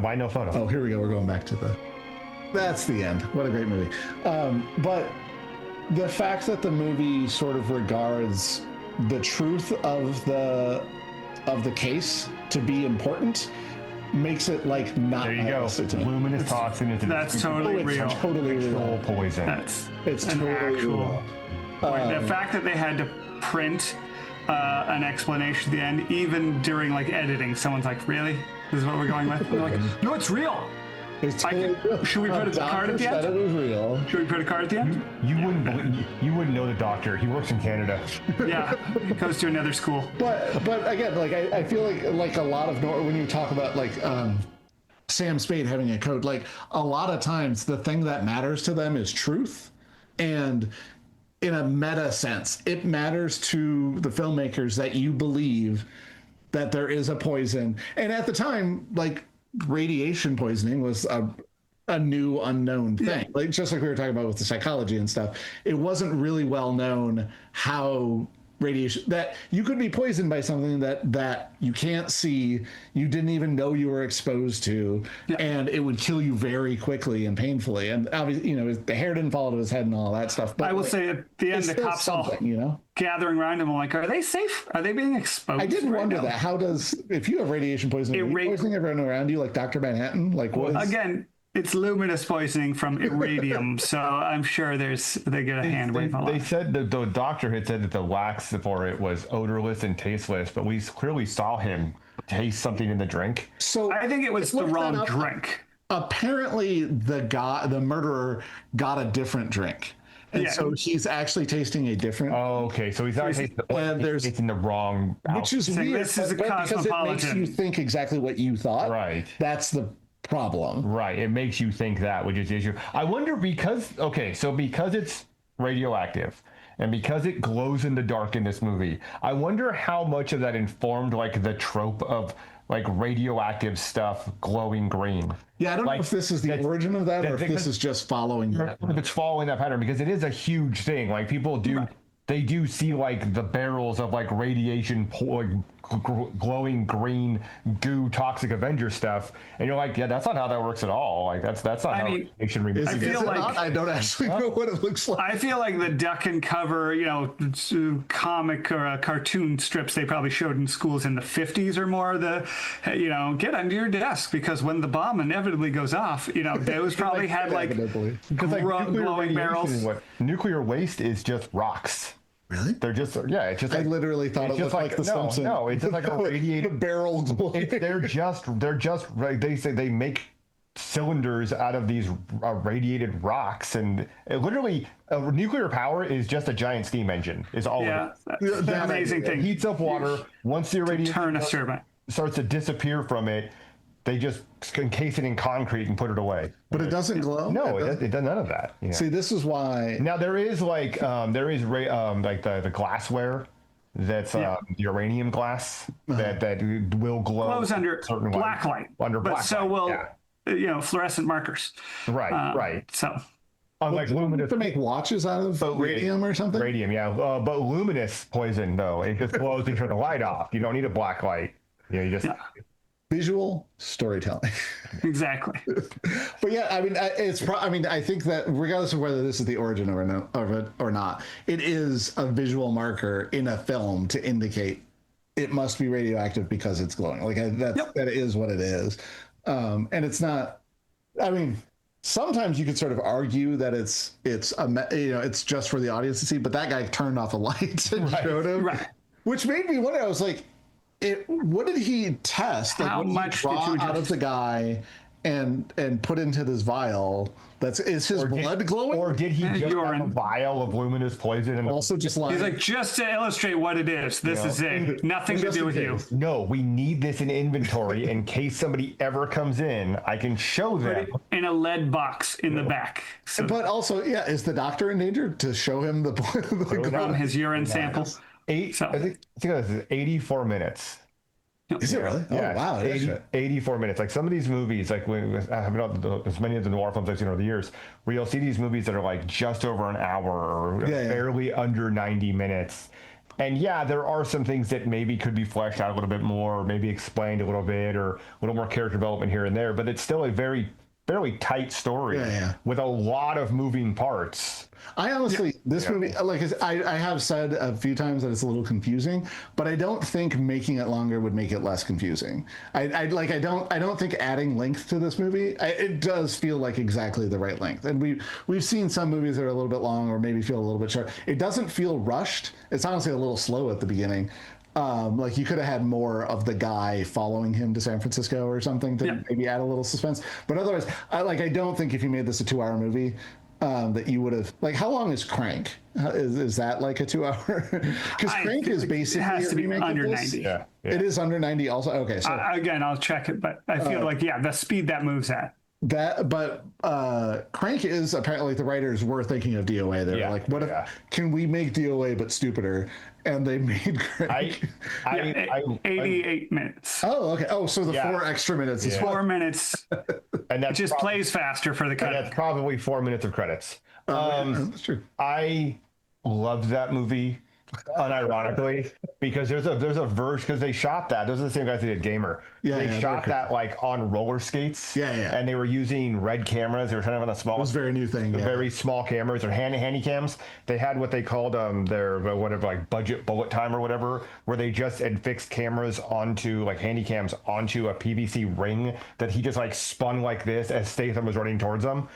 Why no photo? Oh, here we go. We're going back to that's the end. What a great movie. But the fact that the movie sort of regards the truth of the case to be important makes it like not. There you go. Luminous toxin. That's totally real. Totally real. Poison. It's totally actual. Real. The fact that they had to print an explanation at the end, even during like editing, someone's like, "Really? This is what we're going with?" They're like, "No, it's real." It's totally real. Should we put a card at the end? It was real. Should we put a card at the end? You wouldn't know the doctor. He works in Canada. Yeah, he goes to another school. But again, like I feel like a lot of when you talk about like Sam Spade having a code, like a lot of times the thing that matters to them is truth, and in a meta sense, it matters to the filmmakers that you believe that there is a poison. And at the time, like radiation poisoning was a new unknown thing. Like just like we were talking about with the psychology and stuff, it wasn't really well known how radiation, that you could be poisoned by something that you can't see, you didn't even know you were exposed to, and it would kill you very quickly and painfully. And obviously, the hair didn't fall to his head and all that stuff. But I will say at the end, the cops all gathering around him. I'm like, are they safe? Are they being exposed? I did wonder that. How if you have radiation poisoning, are you poisoning everyone around you like Dr. Manhattan? Like what? Again, it's luminous poisoning from iridium, so I'm sure they get a hand wave. They said that the doctor had said that the wax for it was odorless and tasteless, but we clearly saw him taste something in the drink. So I think it was the wrong drink. Apparently, the murderer got a different drink. And so he's actually tasting a different. Oh, okay. So he's not tasting the wrong. Which is weird, because it makes you think exactly what you thought. Right. That's the problem. Right. It makes you think that, which is the issue. I wonder because it's radioactive and because it glows in the dark in this movie, I wonder how much of that informed like the trope of like radioactive stuff glowing green. Yeah, I don't know if this is the origin of that or if this is just following that. If it's following that pattern, because it is a huge thing. Like people do, they do see like the barrels of like radiation, glowing green goo, toxic Avenger stuff, and you're like, yeah, that's not how that works at all. Like that's not how radiation removes. I feel like I don't actually know what it looks like. I feel like the duck and cover, comic or cartoon strips they probably showed in schools in the 50s or more. Get under your desk because when the bomb inevitably goes off, those probably had like glowing barrels. Nuclear waste is just rocks. Really? They're just it's just. I literally thought it looked like the Simpsons. No, it's just like a radiated barrel. They're just. They say they make cylinders out of these radiated rocks, and literally nuclear power is just a giant steam engine. Is all. Yeah, that's an amazing thing. It heats up water. Once the radiation turn a turbine starts to disappear from it, they just encase it in concrete and put it away. But it doesn't glow? No, it does none of that. Yeah. See, this is why... Now, there is like the glassware that's the uranium glass that will glow. Glows under black light. So will, fluorescent markers. Right. So... Unlike luminous... To make watches out of radium or something? Radium, yeah. But luminous poison, though, it just glows to turn the light off. You don't need a black light. You just... Yeah. Visual storytelling. Exactly. But yeah, I mean, I think that regardless of whether this is the origin of it or not, it is a visual marker in a film to indicate it must be radioactive because it's glowing. Like that is what it is. And it's not, I mean, sometimes you could sort of argue that it's just for the audience to see, but that guy turned off the lights and showed him. Right. Which made me wonder. I was like, what did he test? Like, How what did much he draw did you out of just- the guy and put into this vial? Is his blood glowing? Or did he just have a urine. vial of luminous poison? And Also just like, He's like, just to illustrate what it is, this is it. Nothing to just do in with you. case. no, we need this in inventory in case somebody ever comes in. I can show them. In a lead box in the back. So but also, yeah, is the doctor in danger to show him the from his urine sample. I think it was 84 minutes. Is it really? Yeah, Oh wow, it is. 84 minutes. Like some of these movies, like I have not as many of the noir films I've seen over the years, where you'll see these movies that are like just over an hour or barely under 90 minutes. And yeah, there are some things that maybe could be fleshed out a little bit more, or maybe explained a little bit, or a little more character development here and there. But it's still a very fairly tight story with a lot of moving parts. I honestly, this movie, like I have said a few times that it's a little confusing, but I don't think making it longer would make it less confusing. I don't think adding length to this movie, it does feel like exactly the right length. And we've seen some movies that are a little bit long or maybe feel a little bit short. It doesn't feel rushed. It's honestly a little slow at the beginning. Like you could have had more of the guy following him to San Francisco or something to maybe add a little suspense. But otherwise, I don't think if you made this a 2-hour movie, that you would have, like, how long is Crank? Is that like a 2-hour? Because Crank is basically it has to be under of this. 90. Yeah. It is under 90 also. Okay, so Again, I'll check it, but I feel like the speed that moves at. Crank is apparently the writers were thinking of D.O.A. They were like, what if can we make D.O.A. but stupider? And they made Crank. 88 minutes. Oh, okay. Oh, so the 4 extra minutes is 4 minutes. And that Just plays faster for the cut. That's probably 4 minutes of credits. that's true. I loved that movie, unironically, because there's a version, because they shot that. Those are the same guys that did Gamer. They shot that like on roller skates. And they were using red cameras. They were kind of on the small. It was a very new thing. Very small cameras or handy cams. They had what they called their whatever, like budget bullet time or whatever, where they just had fixed cameras onto, like, handy cams onto a PVC ring that he just like spun like this as Statham was running towards them.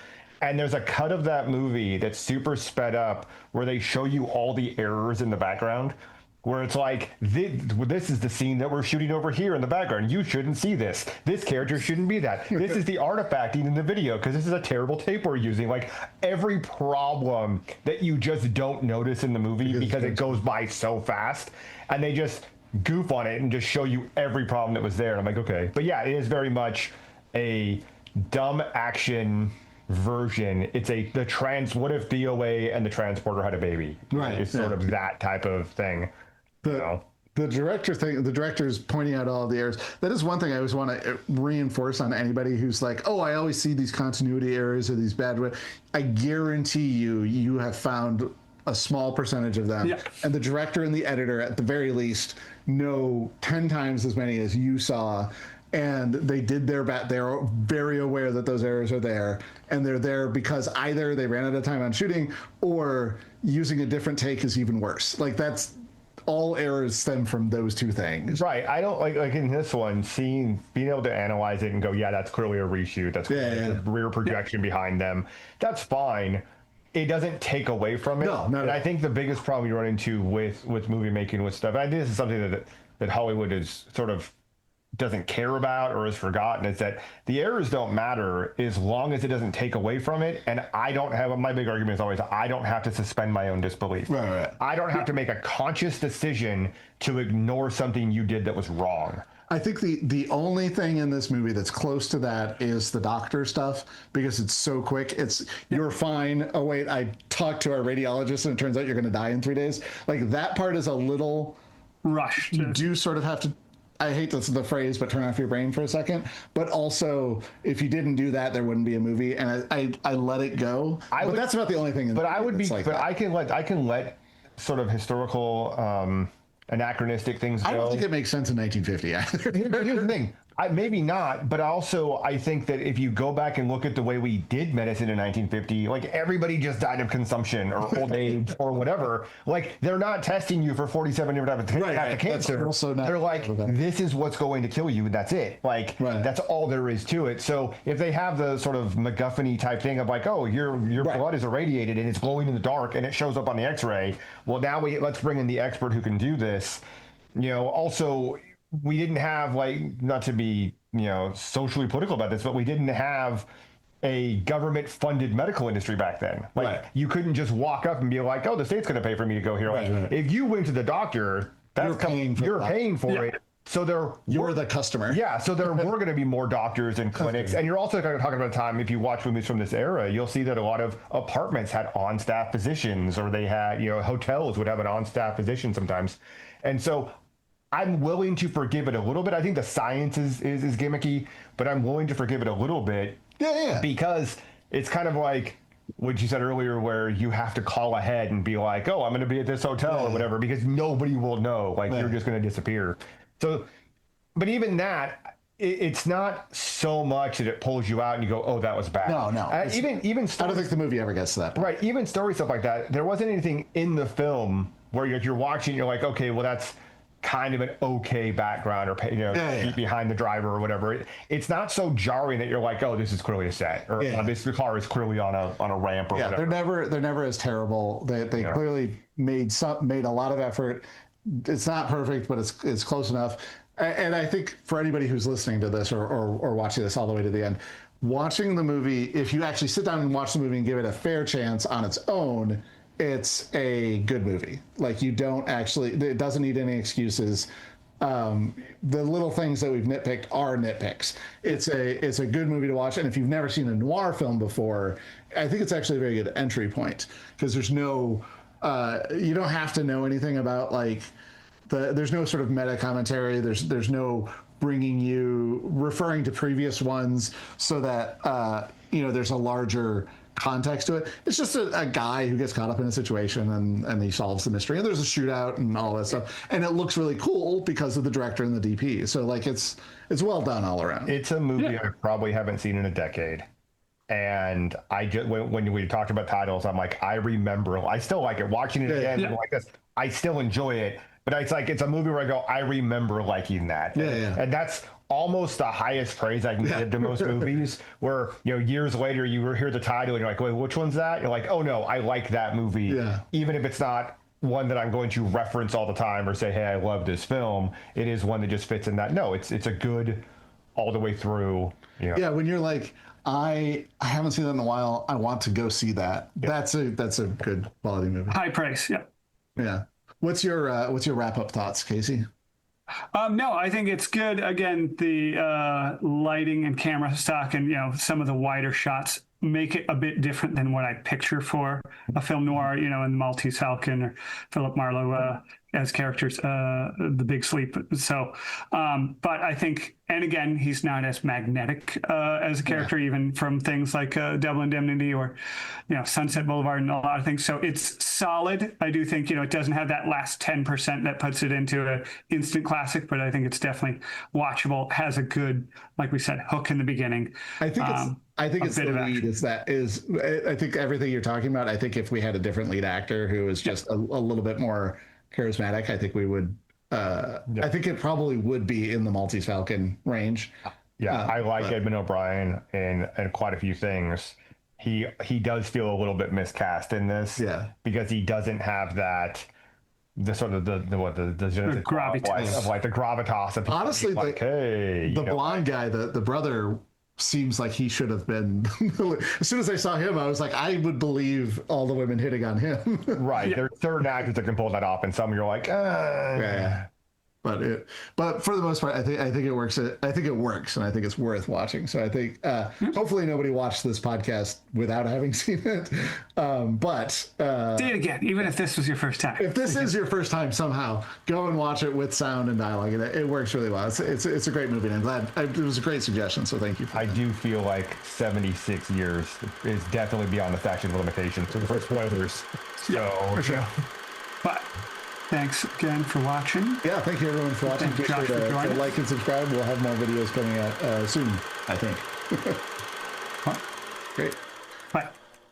And there's a cut of that movie that's super sped up where they show you all the errors in the background, where it's like, this is the scene that we're shooting over here in the background. You shouldn't see this. This character shouldn't be that. This is the artifacting in the video because this is a terrible tape we're using. Like, every problem that you just don't notice in the movie because it goes by so fast. And they just goof on it and just show you every problem that was there. And I'm like, okay. But yeah, it is very much a dumb action version. It's what if D.O.A. and the transporter had a baby? Right. It's sort of that type of thing. The director's pointing out all the errors. That is one thing I always want to reinforce on anybody who's like, oh, I always see these continuity errors or these bad. I guarantee you have found a small percentage of them. And the director and the editor, at the very least, know 10 times as many as you saw. And they did their best. They're very aware that those errors are there, and they're there because either they ran out of time on shooting, or using a different take is even worse. Like, that's all errors stem from those two things. Right. I don't like in this one, being able to analyze it and go, yeah, that's clearly a reshoot. That's a rear projection behind them. That's fine. It doesn't take away from it. No. And I think the biggest problem you run into with movie making with stuff, and this is something that Hollywood is sort of doesn't care about or has forgotten, is that the errors don't matter as long as it doesn't take away from it. And my big argument is always, I don't have to suspend my own disbelief. Right. I don't have to make a conscious decision to ignore something you did that was wrong. I think the only thing in this movie that's close to that is the doctor stuff, because it's so quick. You're fine. Oh wait, I talked to our radiologist and it turns out you're going to die in 3 days. Like, that part is a little rushed. You do sort of have to, I hate the phrase, but turn off your brain for a second. But also, if you didn't do that, there wouldn't be a movie. And I let it go. But that's about the only thing. I can let sort of historical anachronistic things go. I don't think it makes sense in 1950 either. Here's the thing. Maybe not, but also I think that if you go back and look at the way we did medicine in 1950, like everybody just died of consumption or old age or whatever. Like they're not testing you for 47 different types of cancer. They're like, this is what's going to kill you, and that's it. Like that's all there is to it. So if they have the sort of MacGuffin-y type thing of like, oh, your blood is irradiated and it's glowing in the dark and it shows up on the X-ray. Well, now let's bring in the expert who can do this. Also. We didn't have, like, not to be, socially political about this, but we didn't have a government-funded medical industry back then. Like, you couldn't just walk up and be like, oh, the state's going to pay for me to go here. If you went to the doctor, you're paying for it. So you're the customer. Yeah, so there were going to be more doctors and clinics. And you're also talking about a time, if you watch movies from this era, you'll see that a lot of apartments had on-staff physicians, or they had, hotels would have an on-staff physician sometimes. And so I'm willing to forgive it a little bit. I think the science is gimmicky, but I'm willing to forgive it a little bit. Yeah. Because it's kind of like what you said earlier, where you have to call ahead and be like, oh, I'm going to be at this hotel or whatever, because nobody will know. Like, you're just going to disappear. So, but even that, it's not so much that it pulls you out and you go, oh, that was bad. No. Even stories, I don't think the movie ever gets to that point. Right. Even story stuff like that. There wasn't anything in the film where you're watching, you're like, okay, well, that's kind of an okay background, or behind the driver or whatever. It's not so jarring that you're like, oh, this is clearly a set, or the car is clearly on a ramp or whatever. They're never as terrible. They clearly made a lot of effort. It's not perfect, but it's close enough. And I think for anybody who's listening to this or watching this all the way to the end, watching the movie, if you actually sit down and watch the movie and give it a fair chance on its own, it's a good movie. Like, it doesn't need any excuses. The little things that we've nitpicked are nitpicks. It's a good movie to watch. And if you've never seen a noir film before, I think it's actually a very good entry point, because there's no, you don't have to know anything about, like, there's no sort of meta commentary. There's no referring to previous ones so that, there's a larger context to it. It's just a guy who gets caught up in a situation and he solves the mystery, and there's a shootout and all that stuff, and it looks really cool because of the director and the DP. So, like, it's well done all around. It's a movie I probably haven't seen in a decade, and I just when we talked about titles, I'm like, I still like it. Watching it again like this, I still enjoy it, but it's a movie where I go, I remember liking that. And that's almost the highest praise I can give to most movies, where years later you hear the title and you're like, wait, which one's that? You're like, oh no, I like that movie, even if it's not one that I'm going to reference all the time or say, hey, I love this film. It is one that just fits in that. No, it's a good all the way through. When you're like, I haven't seen that in a while, I want to go see that. That's a good quality movie. High praise. Yeah. What's your wrap up thoughts, Casey? No, I think it's good. Again, the lighting and camera stock and, some of the wider shots make it a bit different than what I picture for a film noir, in The Maltese Falcon or Philip Marlowe as characters, The Big Sleep. So, but I think, and again, he's not as magnetic as a character, even from things like Double Indemnity or, Sunset Boulevard and a lot of things. So it's solid. I do think, it doesn't have that last 10% that puts it into an instant classic, but I think it's definitely watchable. Has a good, like we said, hook in the beginning. I think it's the lead. I think everything you're talking about, I think if we had a different lead actor who was just a little bit more charismatic, I think we would. I think it probably would be in the Maltese Falcon range. I like Edmund O'Brien in quite a few things. He does feel a little bit miscast in this, because he doesn't have that. The sort of the gravitas of like the gravitas of honestly, like, hey, the blonde guy, the brother, seems like he should have been. As soon as I saw him, I was like, I would believe all the women hitting on him. Right. There's certain actors that can pull that off, and some you're like, But for the most part, I think it works. I think it works, and I think it's worth watching. So I think hopefully nobody watched this podcast without having seen it. But see it again, even if this was your first time. If this is your first time, somehow go and watch it with sound and dialogue. It works really well. It's a great movie, and I'm glad it was a great suggestion. So thank you. I do feel like 76 years is definitely beyond the statute of limitations for spoilers. For sure. But Thanks again for watching. Yeah, thank you everyone for watching. Thank you, Feel Josh, free for joining to us. like and subscribe. We'll have more videos coming out soon, I think. Well, Great.